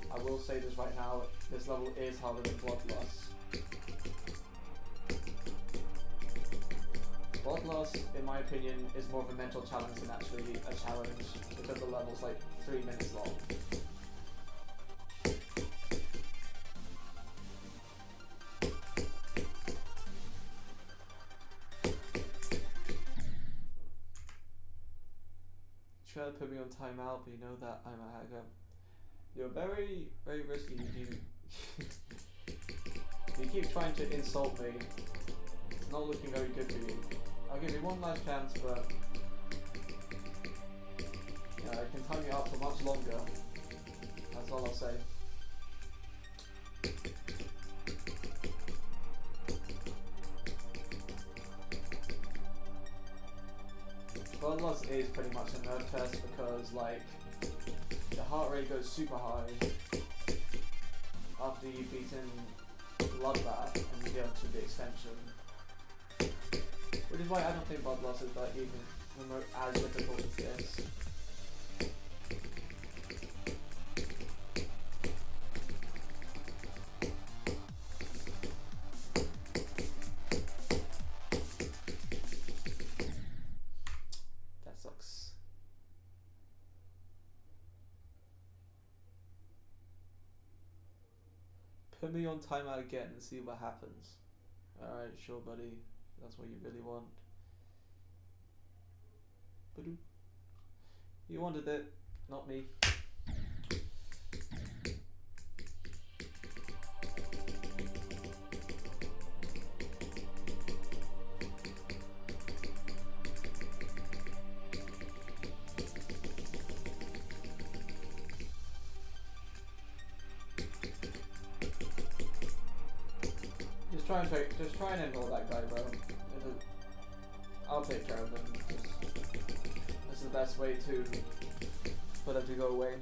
I will say this right now: this level is harder than Bloodlust. Bloodlust, in my opinion, is more of a mental challenge than actually a challenge, because the level's like 3 minutes long. Try to put me on timeout, but you know that I'm a hacker. You're very, very risky if you keep trying to insult me. It's not looking very good for you. I'll give you one last chance, but yeah, I can time you out for much longer. That's all I'll say. Bloodlust is pretty much a nerf test because, like, the heart rate goes super high after you've beaten Bloodbath and you get to the extension. Which is why I don't think Bloodlust is like even remote as difficult as this. That sucks. Put me on timeout again and see what happens. Alright, sure buddy. That's what you really want. Ba-doo. You wanted it, not me. Just try and ignore that guy, bro. I'll take care of them. This is the best way to for them to go away.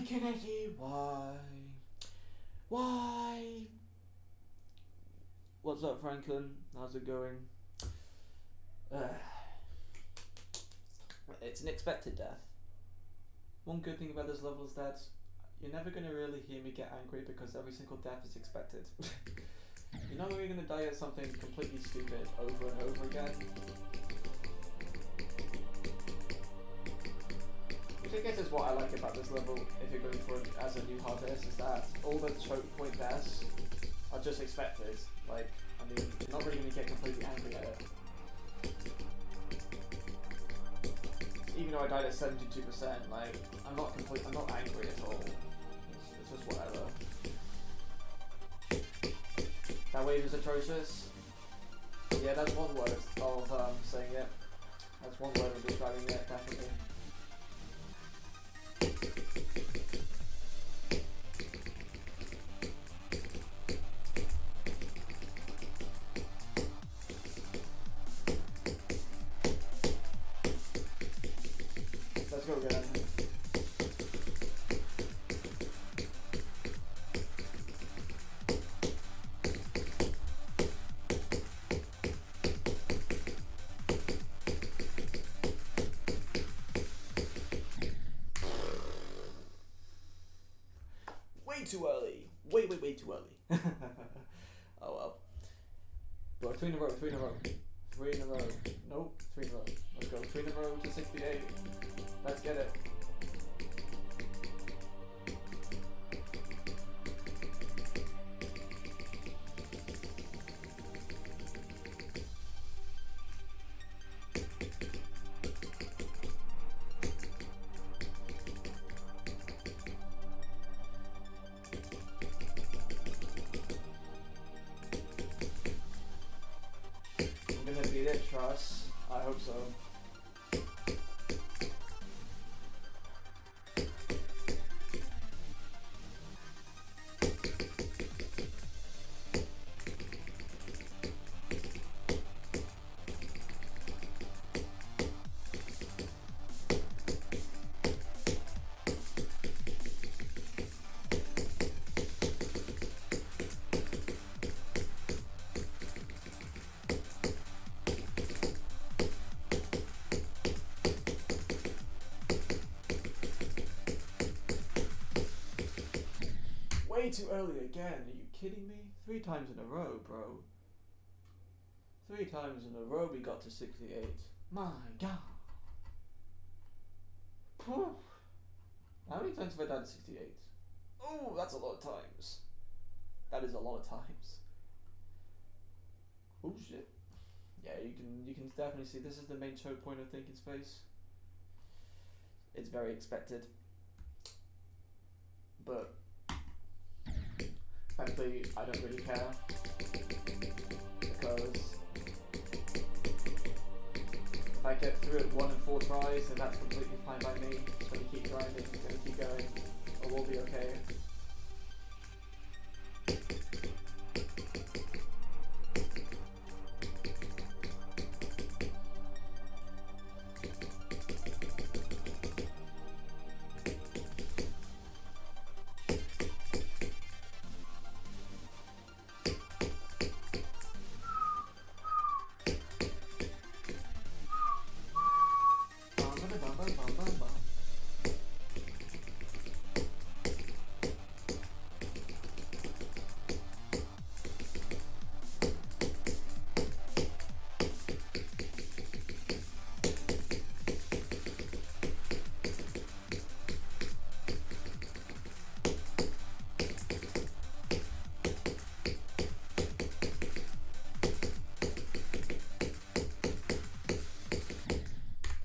Kennedy, why? What's up, Franklin? How's it going? It's an expected death. One good thing about this level is that you're never gonna really hear me get angry because every single death is expected. You're not really gonna die at something completely stupid over and over again. Which I guess is what I like about this level, if you're going for it as a new hardest, is that all the choke point deaths are just expected. Like, I mean, you're not really going to get completely angry at it. Even though I died at 72%, like, I'm not angry at all. It's just whatever. That wave is atrocious. Yeah, that's one word of saying it. That's one word of describing it, definitely. Let's go again. Way too early. Way too early. Oh well. But 3 in a row, 3 in a row. 3 in a row. Nope, 3 in a row. Let's go. 3 in a row to 68. Let's get it. I'm gonna beat it, trust. I hope so. Way too early again. Are you kidding me? 3 times in a row, bro. 3 times in a row we got to 68. My god. Whew. How many times have I died at 68? Oh, that's a lot of times. That is a lot of times. Oh shit. Yeah, you can definitely see this is the main choke point of Thinking Space. It's very expected. But frankly, I don't really care. Because if I get through it 1 in 4 tries, then that's completely fine by me. Just gonna keep grinding, just gonna keep going. It will be okay.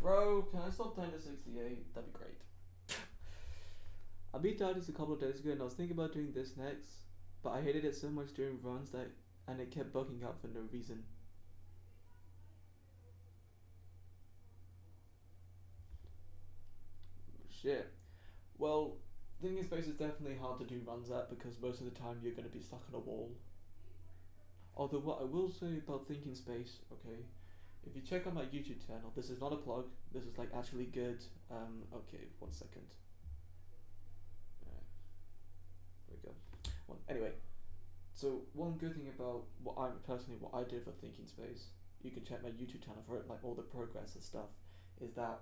Bro, can I stop time to 68? That'd be great. I beat Dardis a couple of days ago and I was thinking about doing this next, but I hated it so much during runs that and it kept bugging out for no reason. Shit. Well, Thinking Space is definitely hard to do runs at because most of the time you're going to be stuck on a wall. Although what I will say about Thinking Space, okay, if you check out my YouTube channel, this is not a plug, this is like actually good. Okay, 1 second. There we go. Anyway, so one good thing about what I did for Thinking Space, you can check my YouTube channel for it, like all the progress and stuff, is that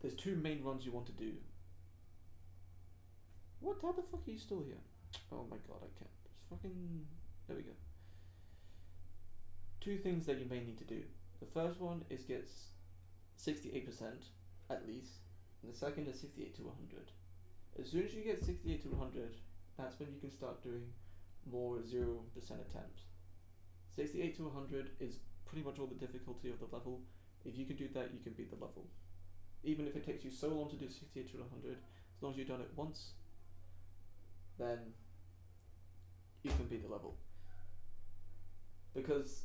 there's 2 main runs you want to do. What? How the fuck are you still here? Oh my god, I can't. Just fucking. There we go. Two things that you may need to do. The first one is get 68% at least, and the second is 68 to 100. As soon as you get 68 to 100, that's when you can start doing more 0% attempts. 68 to 100 is pretty much all the difficulty of the level. If you can do that, you can beat the level. Even if it takes you so long to do 68 to 100, as long as you've done it once, then you can beat the level. Because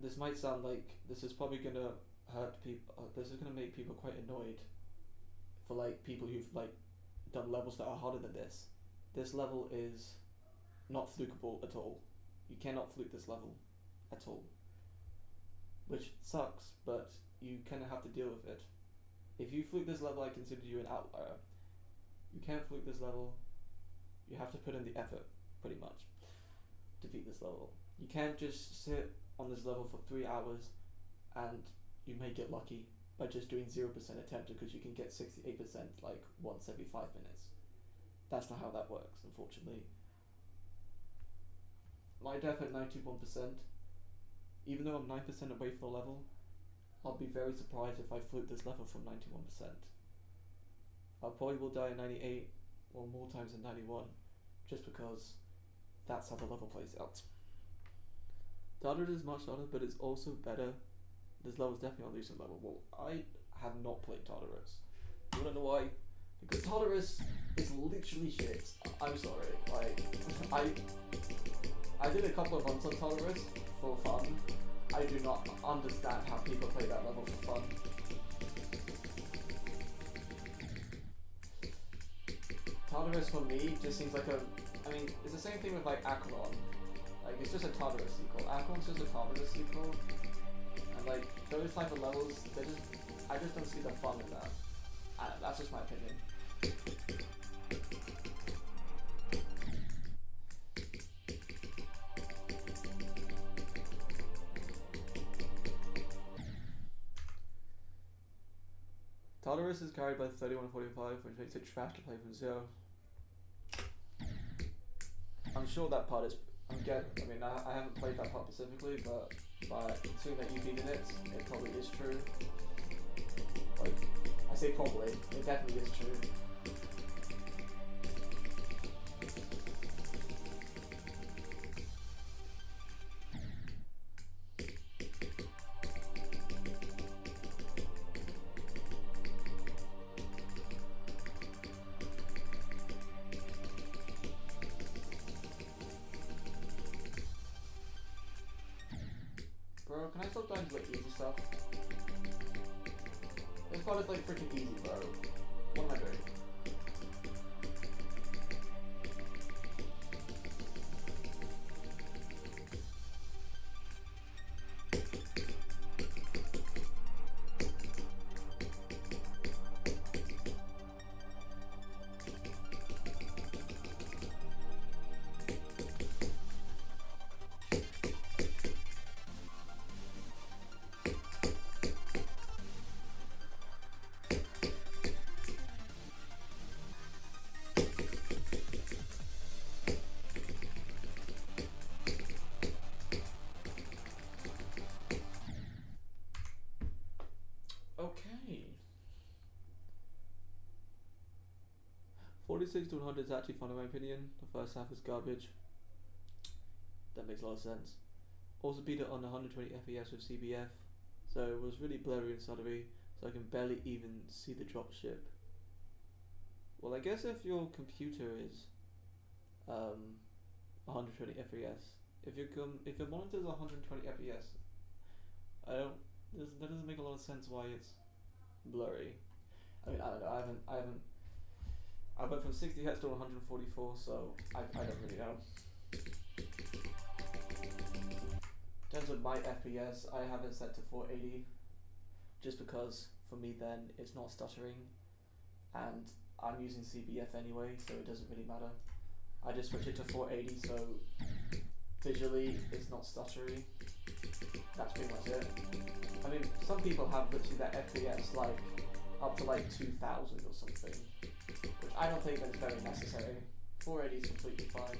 this might sound like this is probably gonna hurt people. This is gonna make people quite annoyed. For like people who've like done levels that are harder than this. This level is not flukable at all. You cannot fluke this level at all. Which sucks, but you kind of have to deal with it. If you fluke this level, I consider you an outlier. You can't fluke this level. You have to put in the effort, pretty much, to beat this level. You can't just sit on this level for 3 hours and you may get lucky by just doing 0% attempt because you can get 68% like once every 5 minutes. That's not how that works, unfortunately. My death at 91%, even though I'm 9% away from the level, I'll be very surprised if I fluke this level from 91%. I probably will die at 98 or more times than 91, just because that's how the level plays out. Tartarus is much harder, but it's also better. This level is definitely on losing level. Well, I have not played Tartarus. You wanna know why? Because Tartarus is literally shit. I'm sorry. Like, I did a couple of runs on Tartarus for fun. I do not understand how people play that level for fun. Tartarus for me just seems like I mean, it's the same thing with like Acheron. Like, it's just a Tartarus sequel. Acheron's just a Tartarus sequel. And like, those type of levels, I just don't see the fun in that. That's just my opinion. Tartarus is carried by 3145, which makes it trash to play from 0. I'm sure that part is. I haven't played that part specifically, but considering that you've beaten it, it probably is true. Like, I say probably, it definitely is true. Bro, can I stop dying to like easy stuff? This part is like freaking easy, bro. What am I doing? Okay. 46 to 100 is actually fun in my opinion. The first half is garbage. That makes a lot of sense. Also beat it on 120 FPS with CBF, so it was really blurry and stuttery, so I can barely even see the dropship. Well, I guess if your computer is 120 FPS, if your monitor is 120 FPS, that doesn't make a lot of sense why it's blurry. I mean, I don't know. I went from 60 Hz to 144, so I don't really know. In terms of my FPS, I have it set to 480, just because for me then it's not stuttering, and I'm using CBF anyway, so it doesn't really matter. I just switch it to 480, so visually it's not stuttery. That's pretty much it. I mean, some people have literally that FPS like up to like 2000 or something, which I don't think that's very necessary. 480 is completely fine.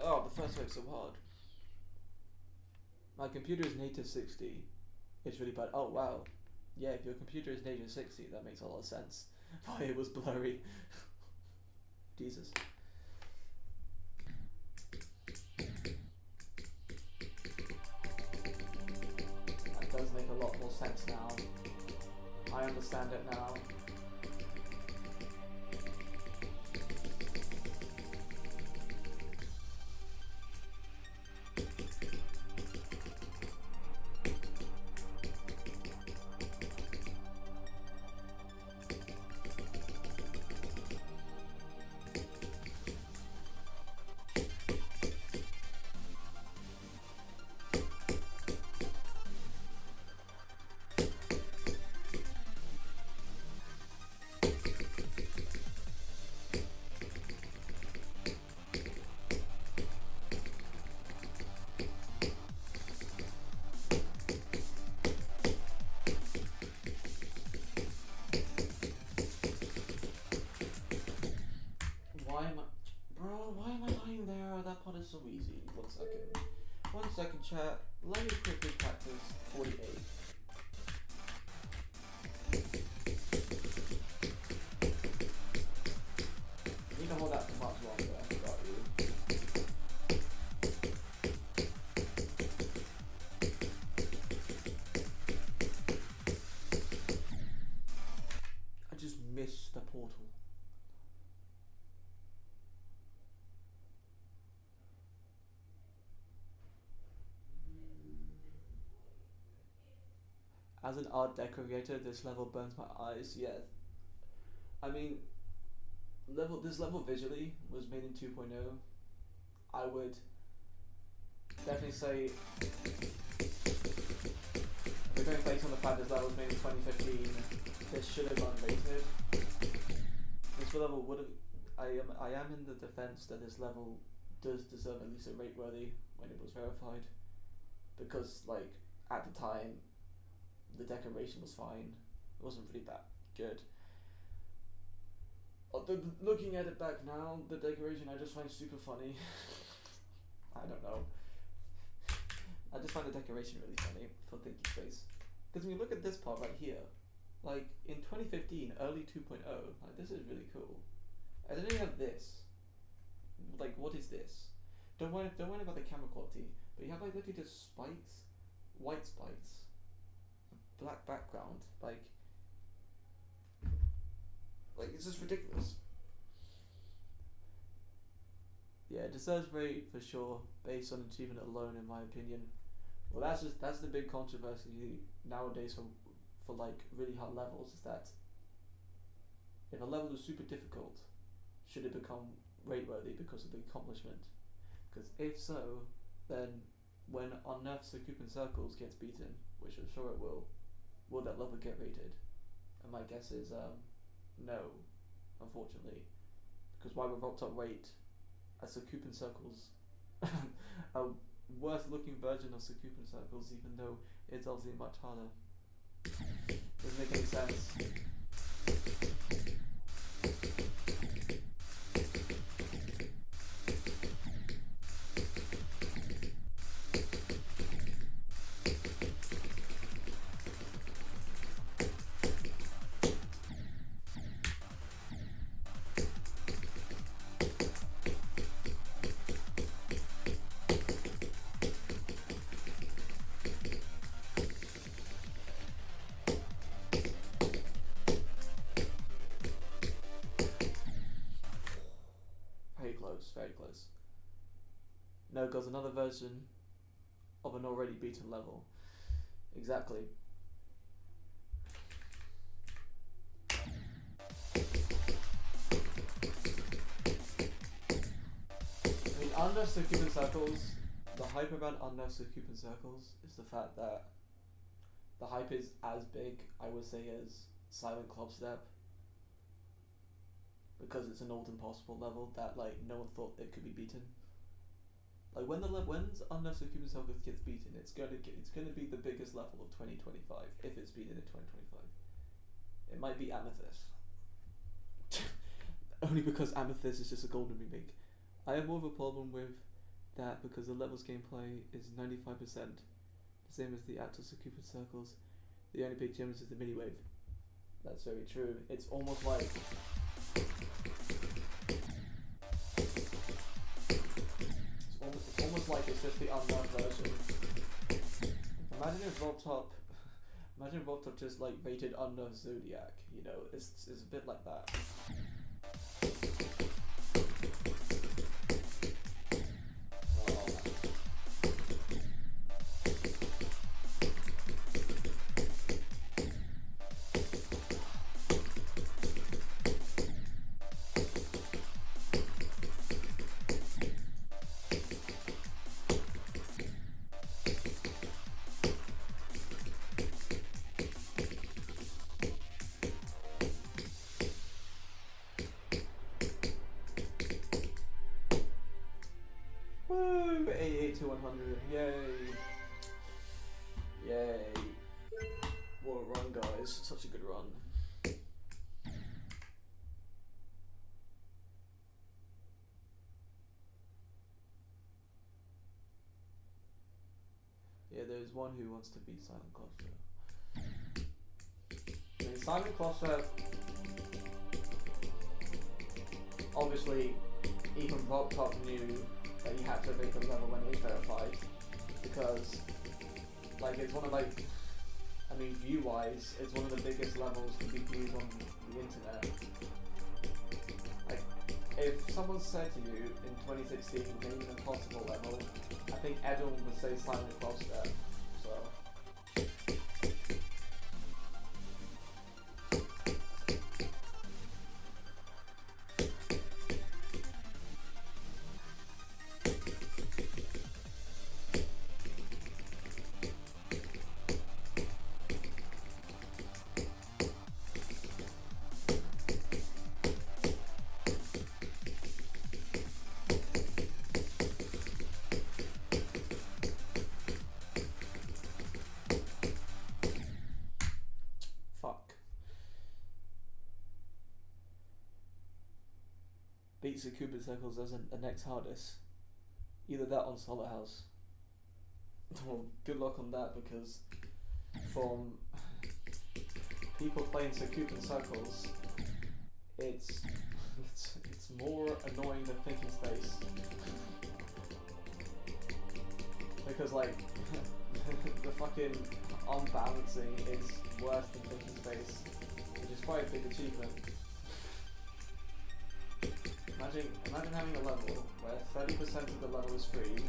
Oh, the first wave's so hard. My computer is native 60. It's really bad. Oh wow. Yeah, if your computer is native 60, that makes a lot of sense. Why it was blurry. Jesus. That does make a lot more sense now. I understand it now. Why am I lying there? That part is so easy. 1 second. 1 second, chat. Let me quickly practice 48. You can hold that for much longer. Got you. I just missed the portal. As an art decorator, this level burns my eyes. Yeah, I mean, this level visually was made in 2.0. I would definitely say, if we're going based on the fact this level was made in 2015, this should have unrated. This level would have. I am in the defense that this level does deserve at least a rate worthy when it was verified, because like at the time, the decoration was fine. It wasn't really that good. Looking at it back now, the decoration I just find super funny. I don't know. I just find the decoration really funny for Thinking Space. Because when you look at this part right here, like in 2015, early 2.0, like this is really cool. And then you have this. Like, what is this? Don't worry about the camera quality, but you have like literally just spikes, white spikes, black background, like it's just ridiculous. Yeah, it deserves rate for sure, based on achievement alone, in my opinion. Well, that's the big controversy nowadays for like really hard levels, is that if a level is super difficult, should it become rate worthy because of the accomplishment? Because if so, then when Unearthed Succubus Circles gets beaten, which I'm sure it will that level get rated? And my guess is no, unfortunately, because why would Rock Top rate a Succubus Circles a worse looking version of Succubus Circles, even though it's obviously much harder? Doesn't make any sense. very close. No God's another version of an already beaten level. Exactly. I mean, Unnested Cupid Circles, the hype about Unnested Cupid Circles is the fact that the hype is as big, I would say, as Silent Clubstep. Because it's an old impossible level that like no one thought it could be beaten. Like when Unnecessary Cupid Circles gets beaten, it's gonna be the biggest level of 2025 if it's beaten in 2025. It might be Amethyst. Only because Amethyst is just a golden remake. I have more of a problem with that because the level's gameplay is 95%, the same as the Atlas of Cupid Circles. The only big difference is the mini wave. That's very true. It's almost like it's almost like it's just the unlocked version. Imagine if Robtop just like rated Unknown Zodiac, you know, it's a bit like that. Woo! 88 to 100. Yay! Yay! What a run, guys. Such a good run. Yeah, there's one who wants to be Silent Cluster. I mean, Silent Cluster, obviously, even Robtop knew that he had to make the level when it was verified, because, like, it's one of, like, I mean, view-wise, it's one of the biggest levels to be viewed on the internet. Like, if someone said to you in 2016, name an impossible level, I think everyone would say Silent Cluster, so. Beats the Cupid Circles as the next hardest. Either that or Solid House. Well, good luck on that, because from people playing Cupid Circles, it's more annoying than Thinking Space. Because like the fucking unbalancing is worse than Thinking Space, which is quite a big achievement. Imagine having a level where 30% of the level is free,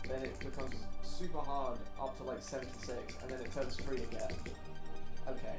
then it becomes super hard up to like 76, and then it turns free again. Okay.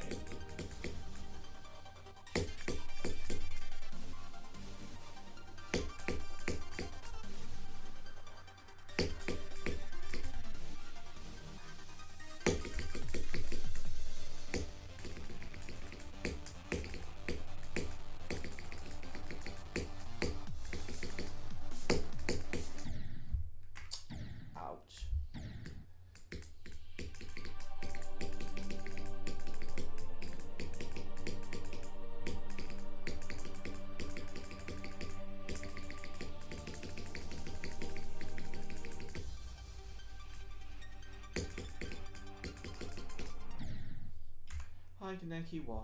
Hi Kaneki, why?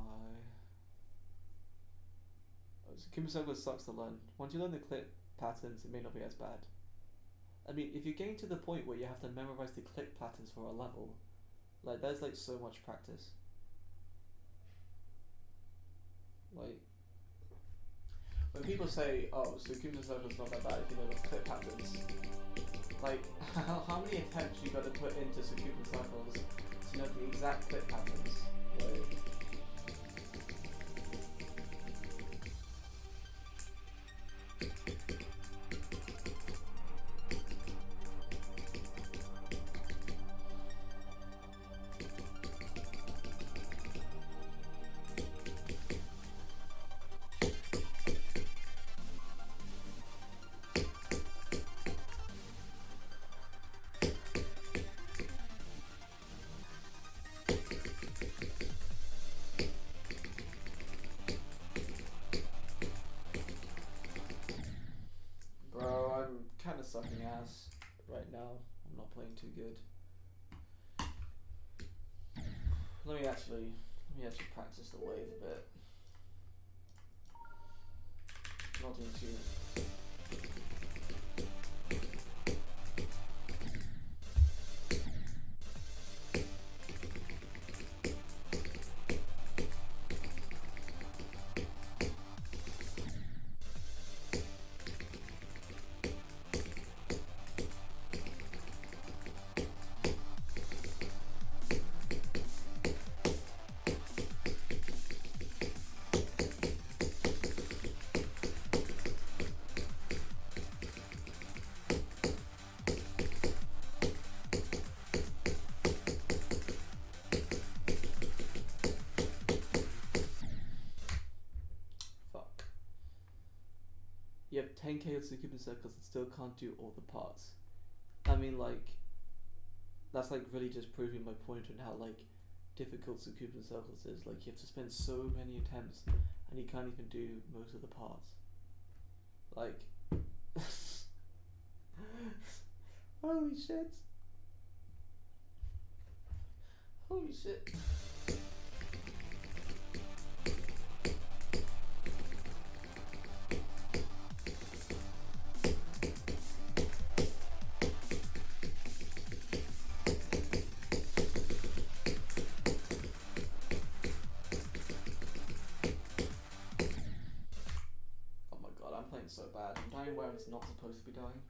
Cupid Circles sucks to learn. Once you learn the click patterns, it may not be as bad. I mean, if you're getting to the point where you have to memorize the click patterns for a level, like there's like so much practice. Like, with people say, oh, Sukuba Circle's not that bad if you know the clip patterns. Like, how many attempts you got to put into Sukuba Circles to know the exact clip patterns? Like, bro, I'm kind of sucking ass right now. I'm not playing too good. Let me actually practice the wave a bit. Not doing too. Fuck. You have 10k of Sukuba Circles and still can't do all the parts. I mean, like, that's like really just proving my point on how like difficult Sukuba Circles is. Like, you have to spend so many attempts and you can't even do most of the parts. Like, holy shit. Holy shit. Oh my god, I'm playing so bad. I'm dying where it's not supposed to be dying.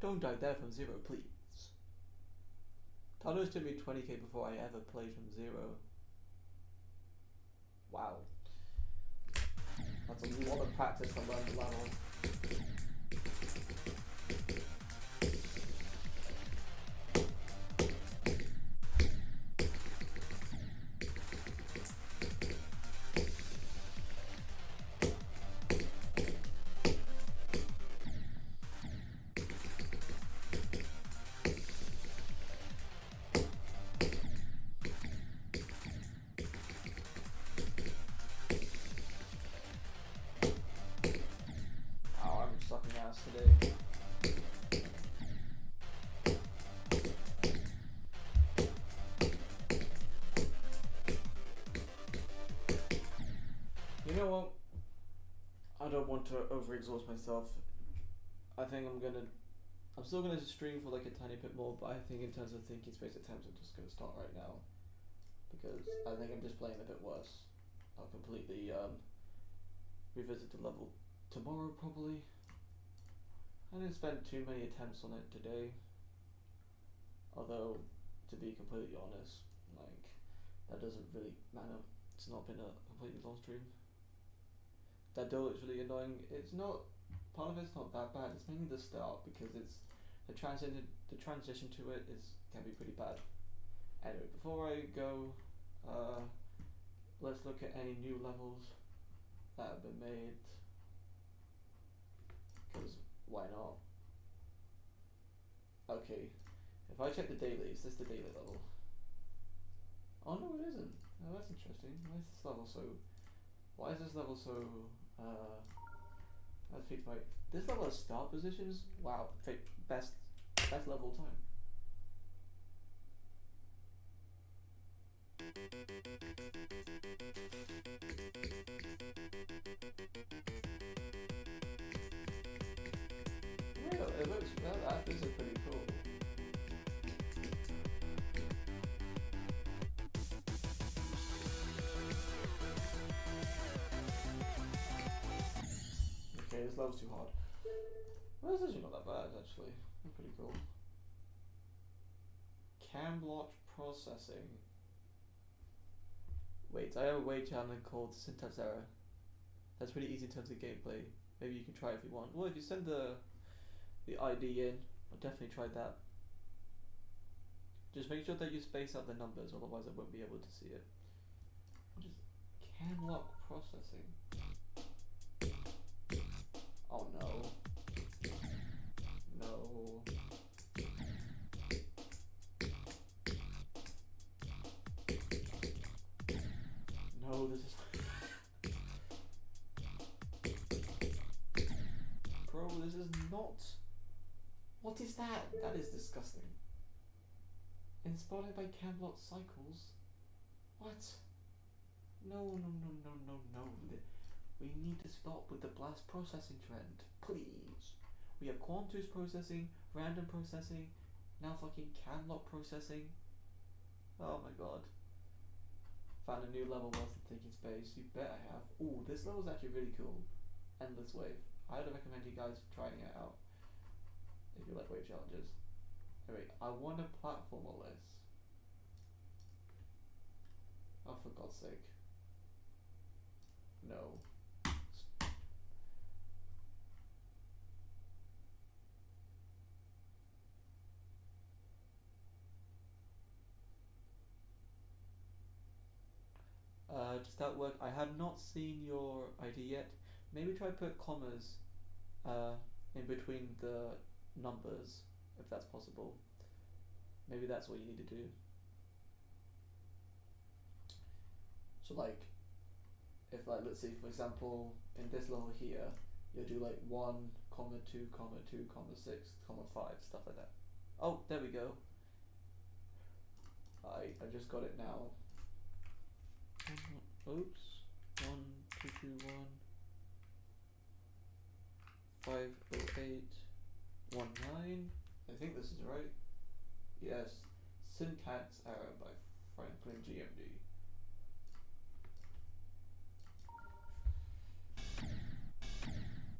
Don't die there from zero, please. Talos took me 20k before I ever played from zero. Wow. That's a lot of practice to learn the level. Today. You know what? I don't want to overexhaust myself. I think I'm still gonna stream for like a tiny bit more, but I think in terms of thinking space attempts, I'm just gonna start right now because I think I'm just playing a bit worse. I'll completely revisit the level tomorrow probably. I didn't spend too many attempts on it today, although to be completely honest, like, that doesn't really matter. It's not been a completely long stream. That door is really annoying. It's not, part of it's not that bad, it's mainly the start because it's the transition to it can be pretty bad. Anyway, before I go, let's look at any new levels that have been made, because why not? Okay, if I check the daily, is this the daily level? Oh no, it isn't. Oh, that's interesting. Why is this level so? Why is this level so? Let's pick my. This level has start positions. Wow, best level time. Well, it looks well. That is pretty cool. Okay, this level's too hard. Well, it's actually not that bad, actually. It's pretty cool. Cam block processing. Wait, I have a way challenge called syntax error. That's pretty easy in terms of gameplay. Maybe you can try it if you want. Well, if you send the ID in, I'll definitely try that. Just make sure that you space out the numbers, otherwise I won't be able to see it. Just cam lock processing. Oh no. No. No, this is Bro, this is not. What is that? That is disgusting. Inspired by Camblot cycles? What? No. We need to stop with the blast processing trend. Please. We have Quantus processing, random processing, now fucking Camblot processing. Oh my god. Found a new level worth of thinking space. You bet I have. Ooh, this level's actually really cool. Endless Wave. I'd recommend you guys trying it out if you like wave challenges. Anyway, I want to platform all this. Oh, for God's sake. No. Does that work? I have not seen your ID yet. Maybe try put commas in between the numbers, if that's possible. Maybe that's what you need to do. So like, if like, let's see, for example, in this level here, you'll do like 1, 2, 2, 6, 5, stuff like that. Oh, there we go. I just got it now. Oops. 1, 2, 2, 1. 508 19. I think this is right. Yes. Syntax error by Franklin GMD.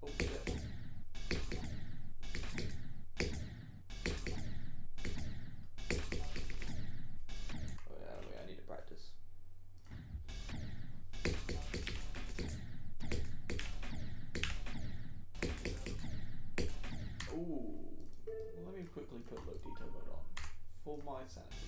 Oh shit. Oh yeah, wait, I need to practice. Ooh. Let me quickly put low detail mode on for my sanity.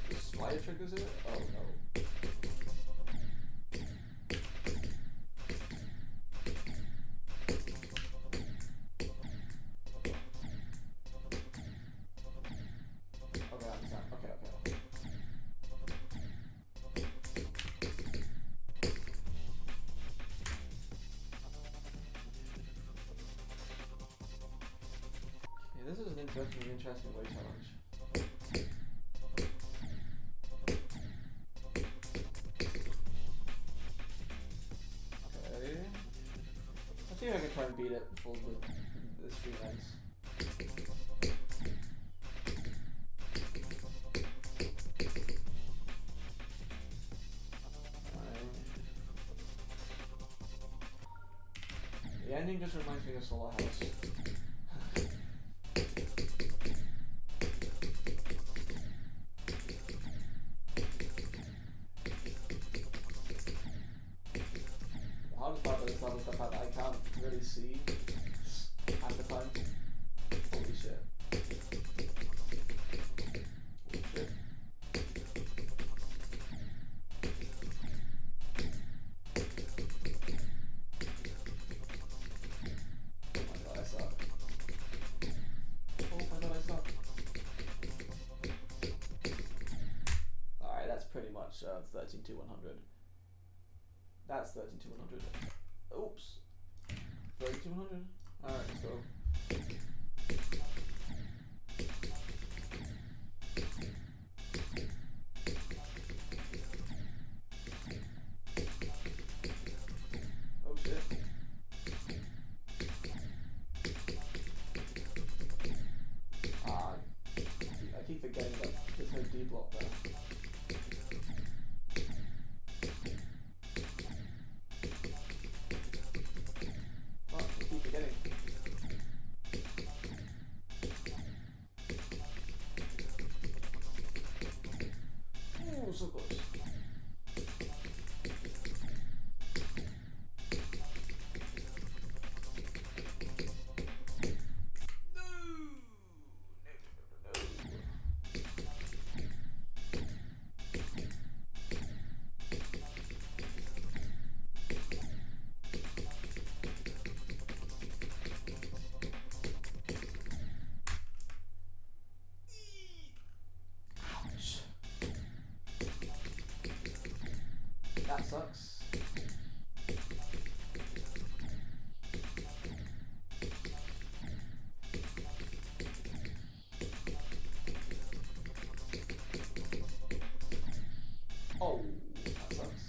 The spider triggers it? Oh no. Okay, I understand. Okay. This is an interesting way challenge. Okay. I think I can try and beat it before the stream ends. The ending just reminds me of Solar House. The hardest part of this level is the fact that I can't really see half the time. Holy shit. Holy shit. it's pretty much 13 to 100. That's 13 to 100. Oops. 30 to 100. Alright, let's go. Oh shit. I keep forgetting that there's no D block there. Fuck, I keep forgetting. Ooh, so close. That sucks. Oh, that sucks.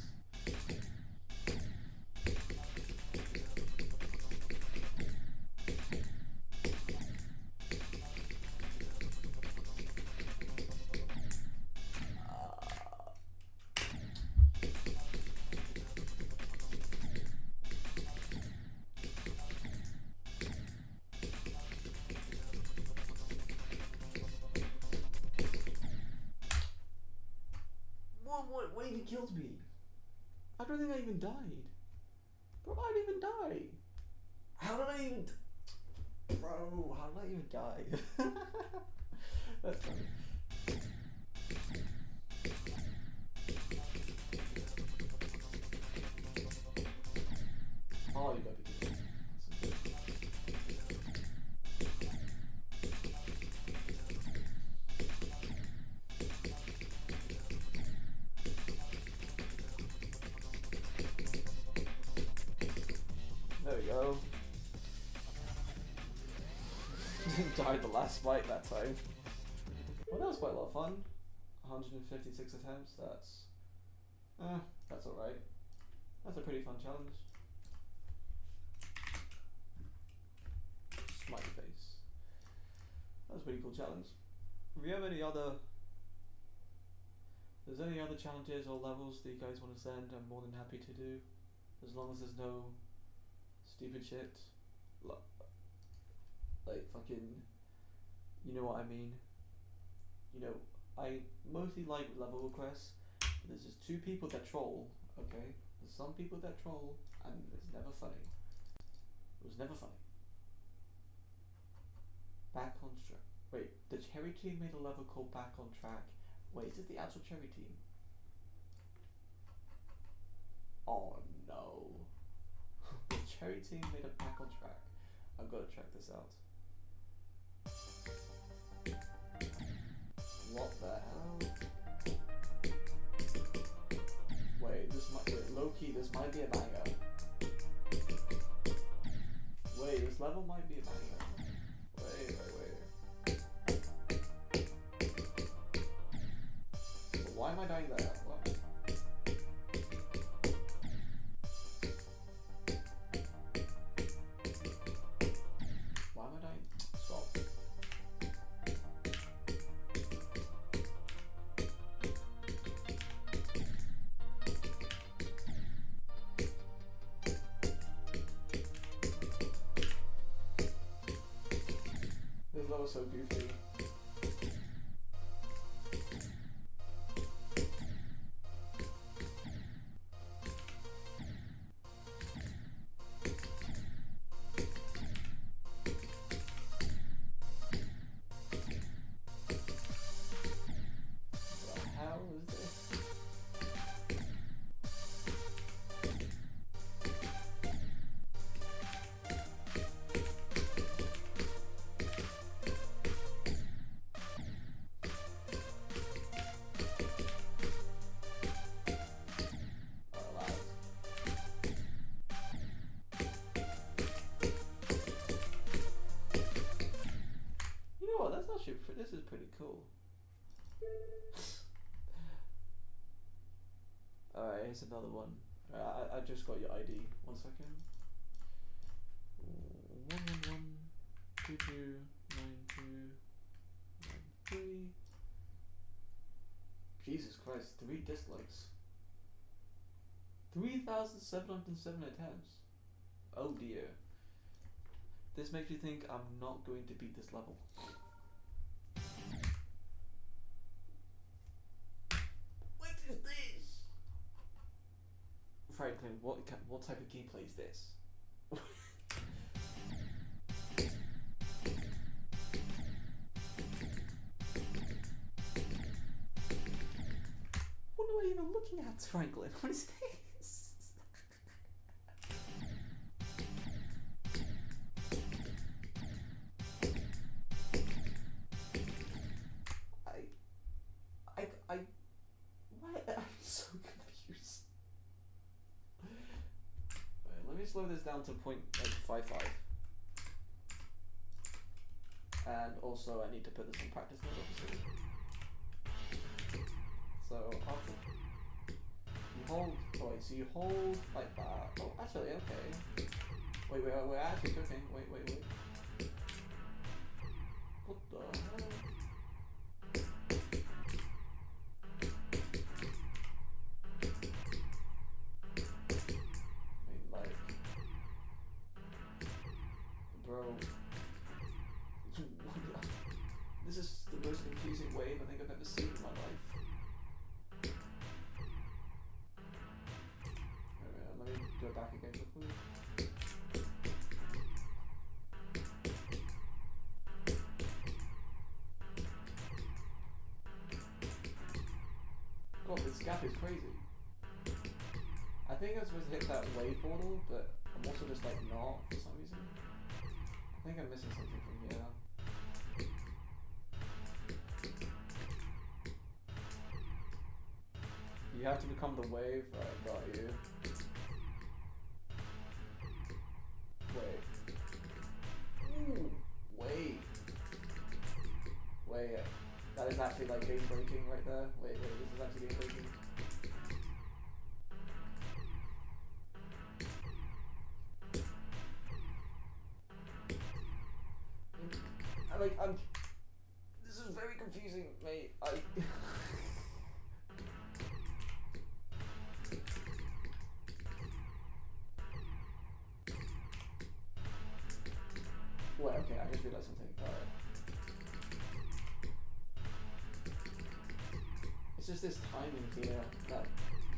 What even killed me? I don't think I even died. Bro, I didn't even die. How did I even... Bro, how did I even die? That's funny. Oh, you gotta be kidding me. There we go. Didn't die the last fight that time. Well, that was quite a lot of fun. 156 attempts, that's alright. That's a pretty fun challenge. Smiley face. That was a pretty cool challenge. If you have any other... If there's any other challenges or levels that you guys want to send, I'm more than happy to do. As long as there's no stupid shit. Like fucking... You know what I mean? You know, I mostly like level requests, but there's just two people that troll, okay? There's some people that troll, and it's never funny. It was never funny. Back on track. Wait, the Cherry team made a level called Back on Track. Wait, is this the actual Cherry team? Oh no. The Cherry team made a Back on Track. I've got to check this out. What the hell? Wait, low key, this might be a banger. Wait, this level might be a banger. Wait. But why am I dying there? What? Why am I dying? Stop. This level's so goofy. What the hell is this? pretty cool. Alright, here's another one. I just got your ID. 1 second. 111229293. Jesus Christ, 3 dislikes. 3,707 attempts. Oh dear. This makes me think I'm not going to beat this level. What is this? Franklin, what type of gameplay is this? What am I even looking at, Franklin? What is this? What? I'm so confused. Wait, let me slow this down to 0.55. And also I need to put this in practice mode, obviously. So after you hold, so you hold like that. Oh, actually, okay. Wait, we're actually cooking. Wait. What the hell? I mean, like, bro. This is the most confusing wave I think I've ever seen in my life. Let me go back again quickly. God, this gap is crazy. I think I'm supposed to hit that wave portal, but I'm also just like not for some reason. I think I'm missing something from here. You have to become the wave. Right, got you. Wait. Ooh, wait. That is actually like game breaking right there. Wait, this is actually game breaking. This is very confusing, mate. Wait, okay, I just realized something. It's just this timing here that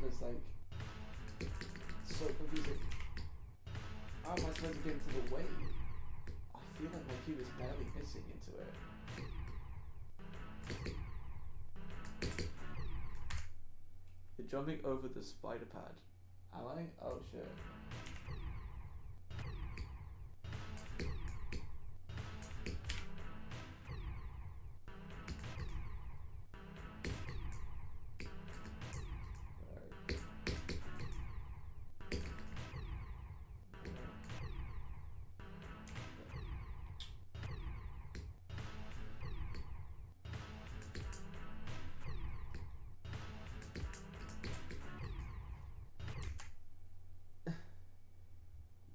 was like so confusing. How am I supposed to get into the wave? I feel like my cube is barely missing into it. You're jumping over the spider pad. Am I? Oh shit.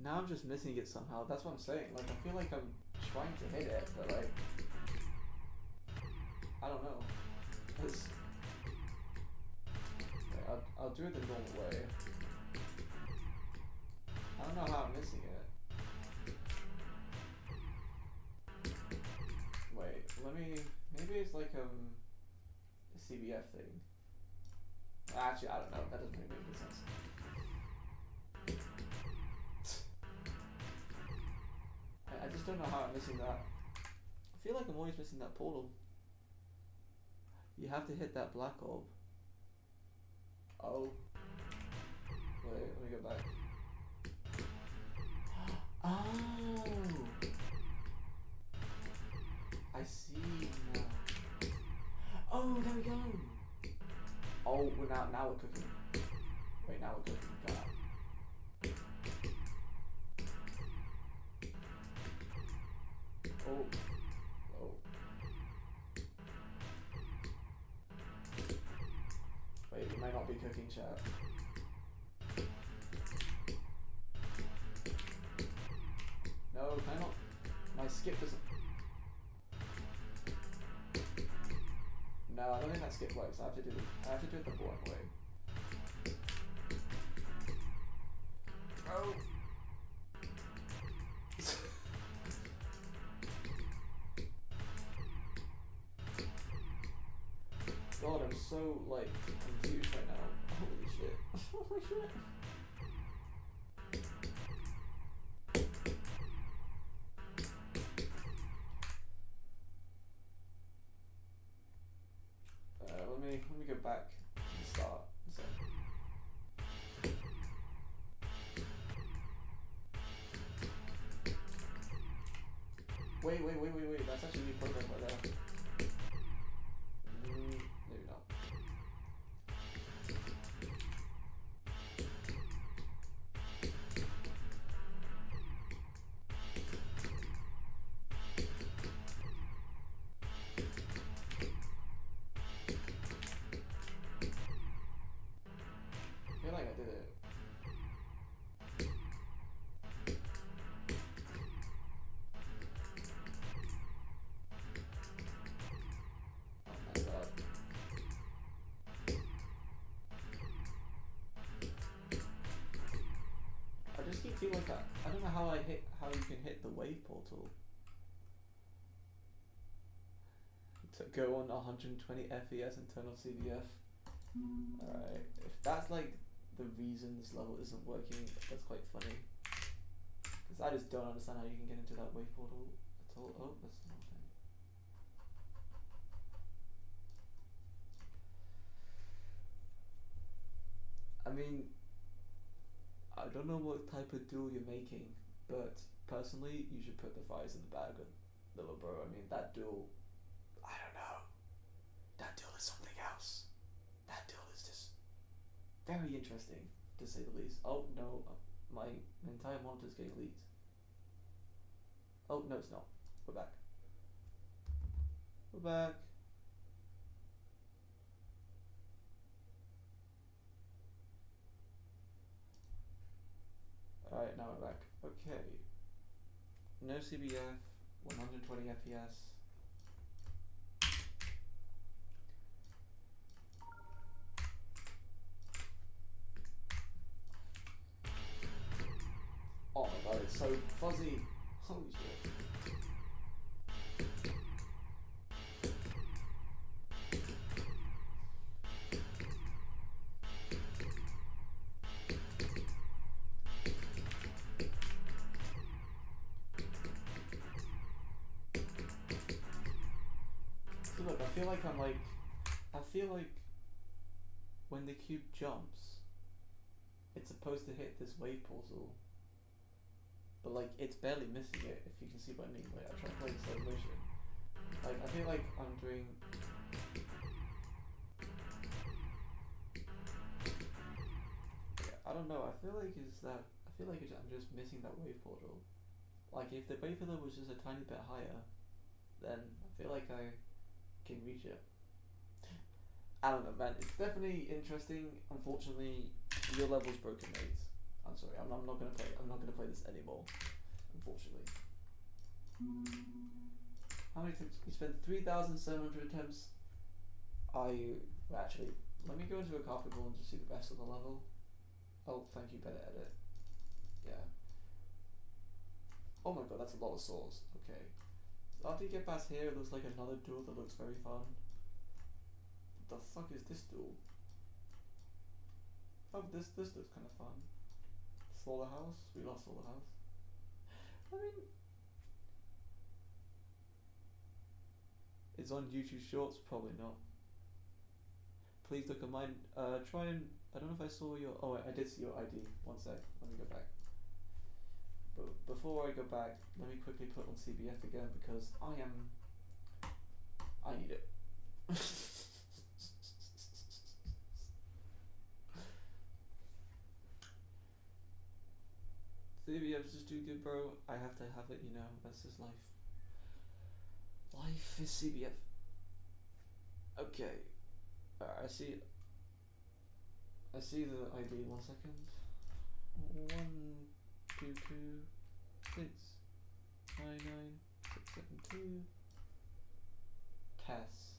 Now I'm just missing it somehow. That's what I'm saying. Like, I feel like I'm trying to hit it, but like, I don't know. It's, wait, I'll do it the normal way. I don't know how I'm missing it. Wait, maybe it's like a CBF thing. Actually, I don't know. That doesn't really make any sense. I just don't know how I'm missing that. I feel like I'm always missing that portal. You have to hit that black orb. Oh. Wait, let me go back. Oh! I see now. Oh, there we go! Oh, now we're cooking. Wait, now we're cooking. God. Oh. be cooking, chat. No, can I not? My skip doesn't. No, I don't think that skip works. I have to do it the boring way. Oh. God, I'm so like confused right now. Holy shit. Holy shit. Let me go back to the start. So. Wait. That's actually new program right there. Maybe not. I feel like I did it. Oh my god. I just keep feeling like I don't know how you can hit the wave portal to go on 120 FPS and turn on CBF. Alright, if that's like the reason this level isn't working, that's quite funny. Because I just don't understand how you can get into that wave portal at all. Oh, that's the wrong thing. I mean, I don't know what type of duel you're making, but personally, you should put the fires in the bag, little bro. I mean, that duel, I don't know. That duel is something else. That duel is just very interesting, to say the least. Oh no, my entire monitor is getting leaked. Oh no, it's not. We're back. We're back. Alright, now we're back. Okay. No CBF, 120 FPS. Oh my god, it's so fuzzy. Holy shit. So look, I feel like when the cube jumps, it's supposed to hit this wave portal. But like, it's barely missing it, if you can see what I mean. Like, I try to play the slow motion. Like, I feel like I'm doing... Yeah, I don't know, I feel like I'm just missing that wave portal. Like, if the wave portal was just a tiny bit higher, then I feel like I can reach it. I don't know, man. It's definitely interesting. Unfortunately, your level's broken, mate. I'm sorry. I'm not gonna play. I'm not gonna play this anymore. Unfortunately. How many attempts? You spent 3,700 attempts. Actually? Let me go into a copy pool and just see the rest of the level. Oh, thank you. Better edit. Yeah. Oh my god, that's a lot of souls. Okay. So after you get past here, it looks like another duel that looks very fun. What the fuck is this duel? Oh, this looks kind of fun. Slaughterhouse? We lost Slaughterhouse. I mean, it's on YouTube Shorts? Probably not. Please look at mine. Try and... I don't know if I saw your... Oh, I did see your ID. One sec. Let me go back. But before I go back, let me quickly put on CBF again because I need it. CBF's just too good, bro. I have to have it, you know. That's just life. Life is CBF. Okay. I see. I see the ID. 1 second. 122699672 Tess.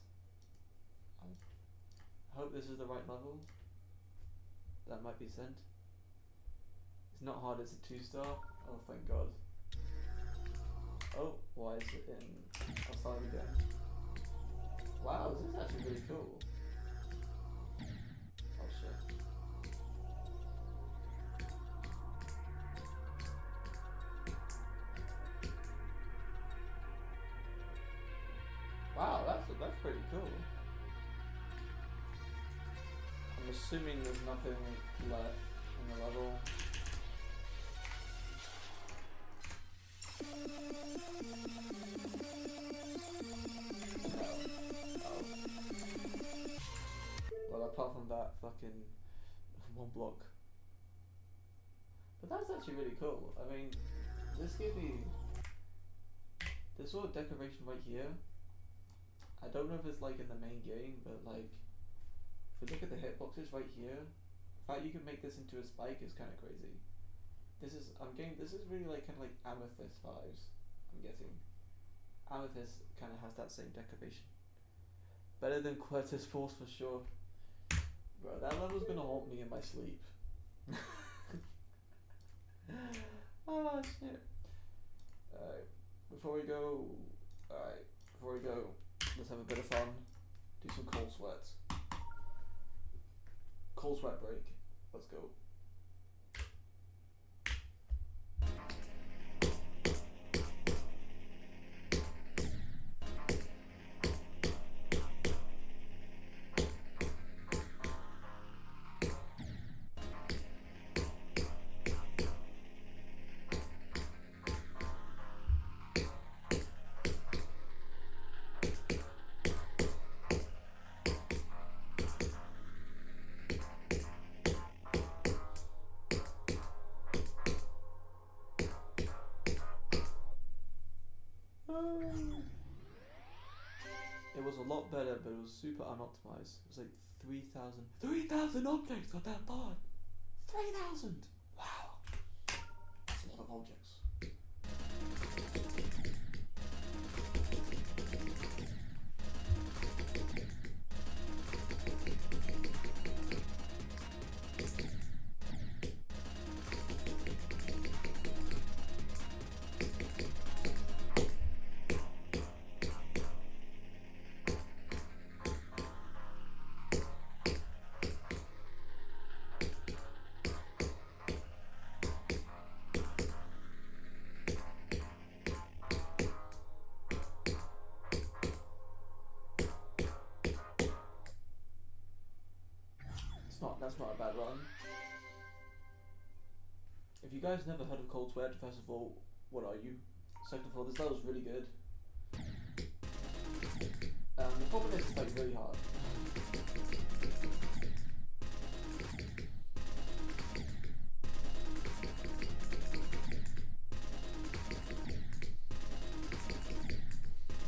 I hope this is the right level. That might be sent. It's not hard, it's a 2-star. Oh, thank God. Oh, why is it in? I'll start again. Wow, this is actually really cool. Oh shit. Wow, that's pretty cool. I'm assuming there's nothing left in the level. Well, apart from that fucking 1 block. But that's actually really cool. I mean, this gives me this sort of decoration right here. I don't know if it's like in the main game, but like if you look at the hitboxes right here, the fact you can make this into a spike is kind of crazy. This is really like kind of like Amethyst vibes. I'm getting. Amethyst kind of has that same decoration. Better than Quertus Force for sure. Bro, that level's gonna haunt me in my sleep. Oh shit. Alright, before we go, let's have a bit of fun. Do some cold sweats. Cold sweat break. Let's go. It was a lot better, but it was super unoptimized. It was like 3,000 objects got that part. 3,000! Wow. That's a lot of objects. That's not a bad run. If you guys never heard of Cold Sweat, first of all, what are you? Second of all, this level's really good. The problem is it's like really hard.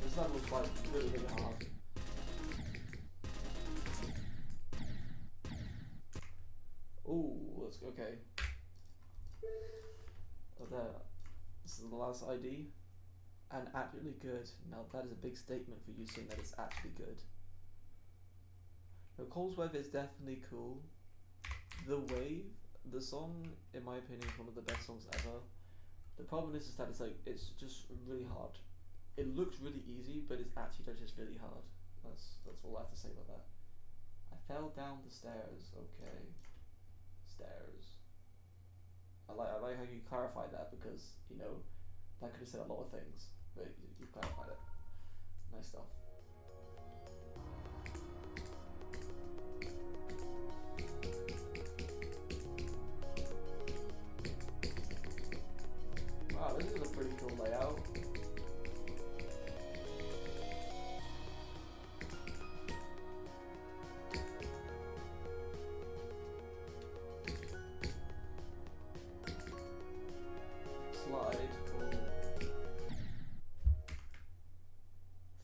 This level's like really hard. Ooh, let's go. Okay. Oh, there. This is the last ID. And actually good. Now that is a big statement for you saying that it's actually good. The Cold Sweat is definitely cool. The Wave, the song, in my opinion, is one of the best songs ever. The problem is that it's just really hard. It looks really easy, but it's actually just really hard. That's all I have to say about that. I fell down the stairs. Okay. Stairs. I like how you clarified that, because you know that could have said a lot of things, but you clarified it. Nice stuff. Wow, this is a pretty cool layout.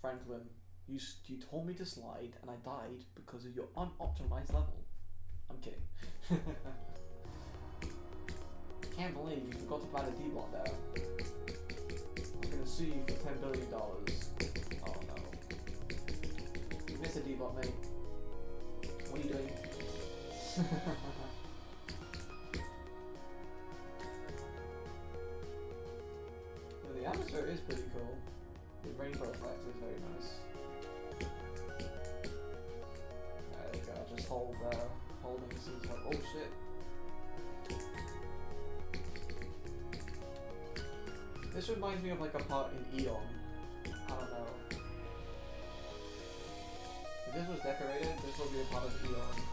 Franklin, you told me to slide and I died because of your unoptimized level. I'm kidding. Can't believe you forgot to plant a D-block there. I'm gonna sue you for $10 billion. Oh no. You missed a D-block, mate. What are you doing? The atmosphere is pretty cool. The rainbow effect is very nice. There you go, just hold there. Holding seems like, oh shit. This reminds me of like a part in Eon. I don't know. If this was decorated, this will be a part of Eon.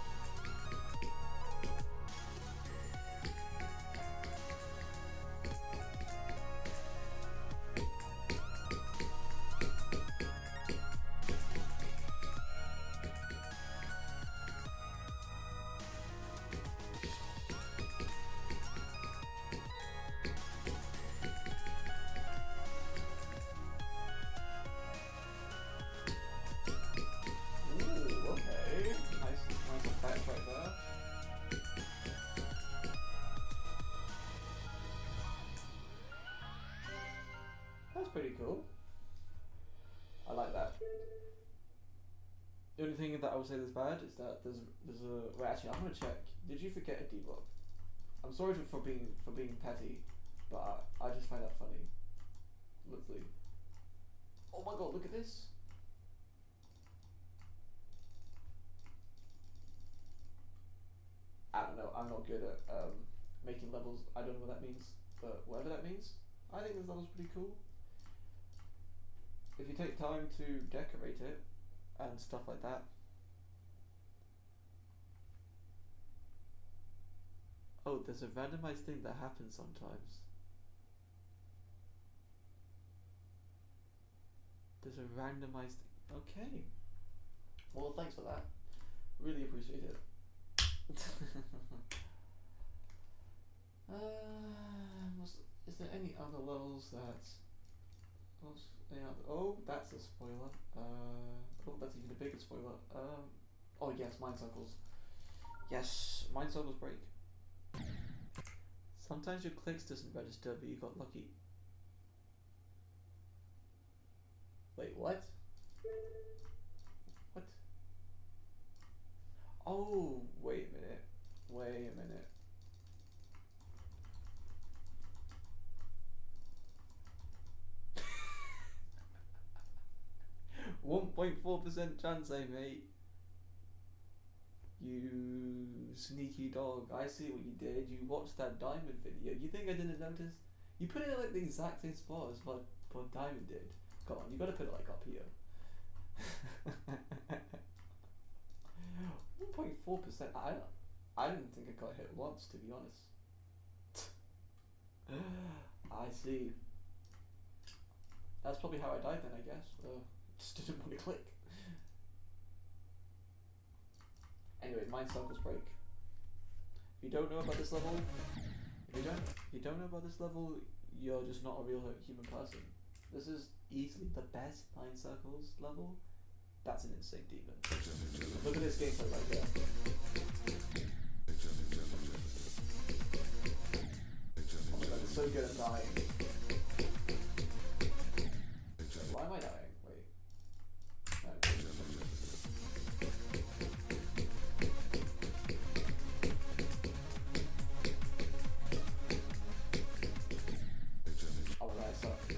Pretty cool. I like that. The only thing that I would say that's bad is that there's a well actually I'm gonna check. Did you forget a D-block? I'm sorry for being petty, but I just find that funny. Literally. Oh my god, look at this. I don't know, I'm not good at making levels. I don't know what that means, but whatever that means, I think this level's pretty cool. If you take time to decorate it and stuff like that. Oh, there's a randomized thing that happens sometimes. There's a randomized thing. Okay. Well, thanks for that. Really appreciate it. Is there any other levels that... Oh, that's a spoiler. Oh, that's even a bigger spoiler. Oh yes, Mind Circles. Yes, Mind Circles break. Sometimes your clicks doesn't register, but you got lucky. Wait, what? What? Oh, wait a minute. Wait a minute. 1.4% chance, eh, mate? You sneaky dog. I see what you did. You watched that Diamond video. You think I didn't notice? You put it in like the exact same spot as what Diamond did. Come on, you gotta put it like up here. 1.4%. I didn't think I got hit once, to be honest. I see. That's probably how I died then, I guess. Just didn't want to click. Anyway, Mind Circles break. If you don't know about this level, if you don't know about this level, you're just not a real human person. This is easily the best Mind Circles level. That's an insane demon. Look at this gameplay right there. Oh my god, it's so good at dying. Why am I dying? Wait. No. Oh, that sucks.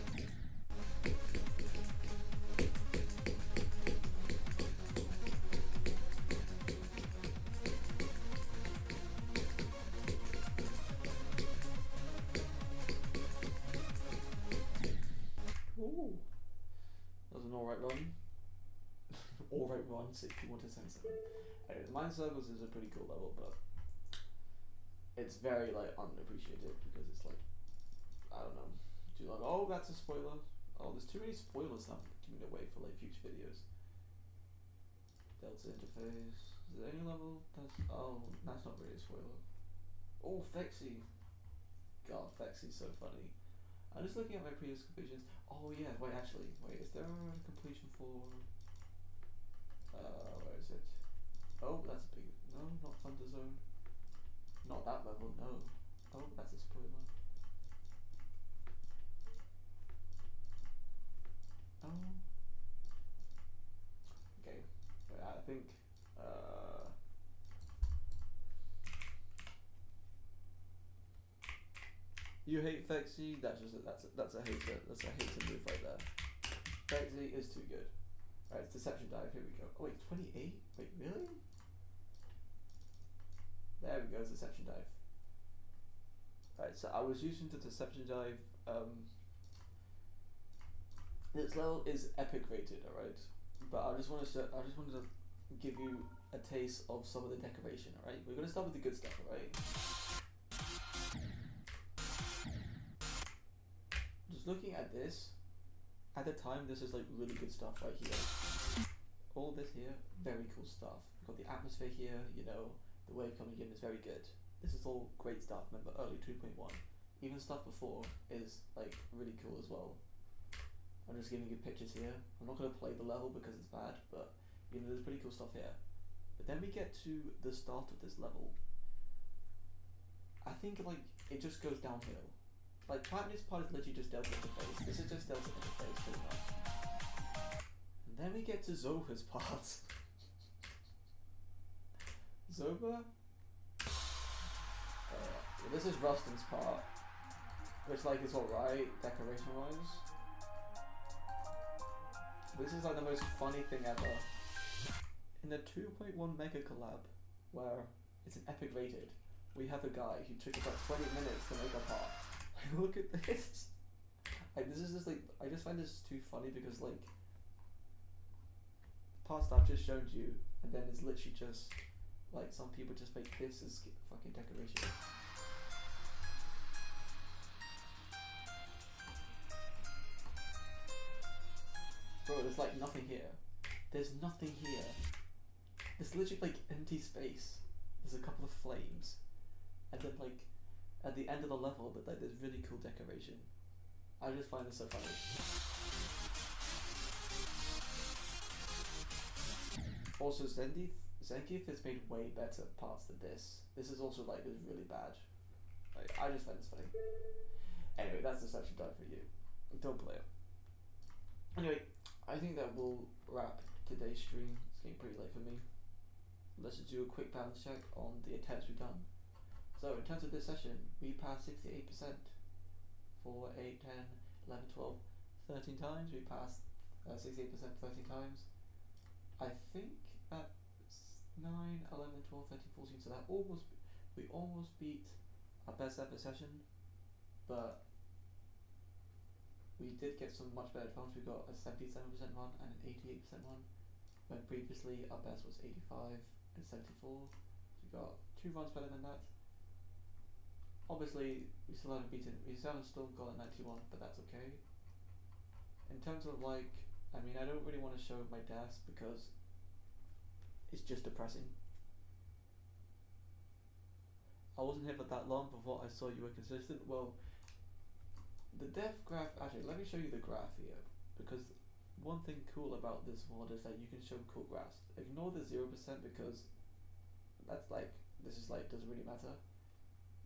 Ooh. That was an alright run. Alright runs if you want to sense them. Anyway, Mind Circles is a pretty cool level, but it's very like unappreciated because it's like, I don't know, too long. Oh, that's a spoiler. Oh, there's too many spoilers that I'm giving away for like future videos. Delta interface. Is there any level that's, oh, that's not really a spoiler. Oh, Fexy. God, Fexy's so funny. I'm just looking at my previous completions. Oh yeah, wait, actually, wait, is there a completion for, where is it? Oh, that's a big, no, not Thunder Zone. level? No. Oh, that's a spoiler. Oh. Okay. Wait, I think. You hate Fexy? That's a hater. That's a hater move right there. Fexy is too good. Alright, it's Deception Dive. Here we go. Oh wait, 28? Wait, really? There we go. It's Deception Dive. Alright, so I was using the Deception Dive. This level is epic rated, alright, but I just wanted to give you a taste of some of the decoration. Alright, we're gonna start with the good stuff. Alright. Just looking at this, at the time, this is like really good stuff right here. All this here, very cool stuff. We've got the atmosphere here, you know, the wave coming in is very good. This is all great stuff. Remember, early 2.1. Even stuff before is like really cool as well. I'm just giving you pictures here. I'm not going to play the level because it's bad, but you know, there's pretty cool stuff here. But then we get to the start of this level. I think like it just goes downhill. Like Platinum's part is literally just Delta Interface. This is just Delta Interface pretty much. And then we get to Zoba's part. Zoba? This is Rustin's part. Which like is alright, decoration wise. This is like the most funny thing ever. In the 2.1 Mega Collab, where it's an epic rated, we have a guy who took about 20 minutes to make a part. Look at this. This is just like, I just find this too funny because like, the parts that I've just shown you, and then it's literally just, like some people just make this as fucking decoration. Bro, there's like nothing here. There's nothing here. There's literally like empty space. There's a couple of flames. And then like at the end of the level that like there's really cool decoration. I just find this so funny. Also Zangief has made way better parts than this. This is also like is really bad. Like, I just find this funny. Anyway, that's Deception Dive for you. Don't play it. Anyway, I think that will wrap today's stream. It's getting pretty late for me. Let's just do a quick balance check on the attempts we've done. So in terms of this session, we passed 68%. 4, 8, 10, 11, 12, 13 times. We passed 68% 13 times. I think that's 9, 11, 12, 13, 14. So that we almost beat our best ever session. But we did get some much better runs. We got a 77% run and an 88% run, when previously our best was 85 and 74. So we got 2 runs better than that. Obviously, we still haven't beaten. We still got a 91, but that's okay. In terms of like, I mean, I don't really want to show my deaths because it's just depressing. I wasn't here for that long before I saw you were consistent. Well, the death graph, actually, let me show you the graph here, because one thing cool about this mod is that you can show cool graphs. Ignore the 0% because that's like, this is like, doesn't really matter.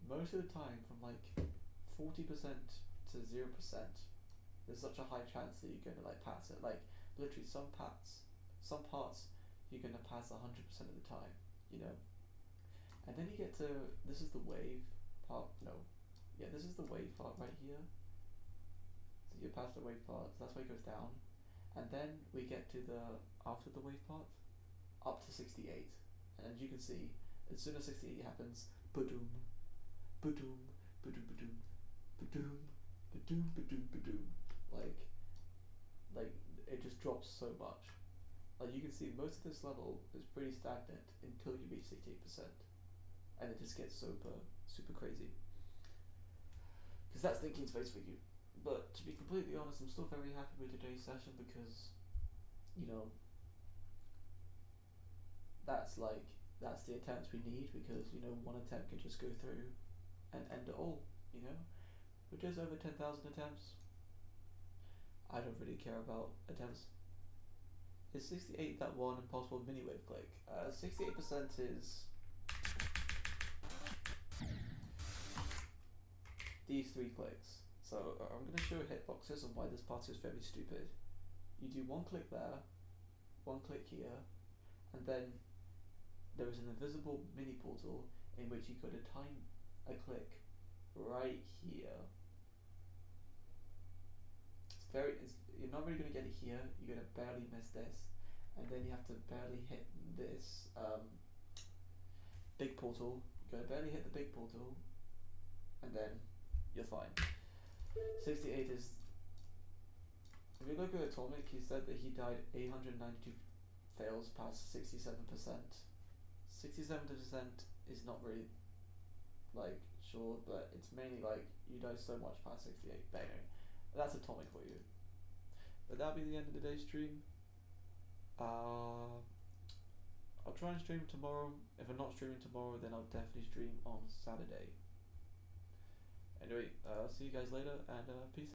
Most of the time, from like 40% to 0%, there's such a high chance that you're going to like pass it. Like, literally some parts you're going to pass 100% of the time, you know? And then you get to, this is the wave part, this is the wave part right here. So you pass the wave part, so that's where it goes down. And then we get to the, after the wave part, up to 68. And as you can see, as soon as 68 happens, ba-doom, ba-doom, ba-doom, ba-doom, ba-doom, ba-doom, ba-doom, ba-doom. Like, it just drops so much. Like, you can see most of this level is pretty stagnant until you reach 68%. And it just gets super, super crazy. Because that's thinking space for you. But to be completely honest, I'm still very happy with today's session because, you know, that's the attempts we need, because, you know, one attempt can just go through and end it all, you know. With just over 10,000 attempts, I don't really care about attempts. Is 68 that one impossible mini wave click? 68% is these 3 clicks. So I'm going to show hitboxes and why this part is very stupid. You do 1 click there, 1 click here, and then there is an invisible mini portal in which you could time a click right here. You're not really going to get it here, you're going to barely miss this, and then you have to barely hit this big portal. You're going to barely hit the big portal, and then you're fine. 68 is, if you look at Atomic, he said that he died 892 fails past 67%. 67% is not really like sure, but it's mainly like you die so much past 68. But anyway, that's Atomic for you. But that'll be the end of the day stream. I'll try and stream tomorrow. If I'm not streaming tomorrow, then I'll definitely stream on Saturday. Anyway, see you guys later, and peace.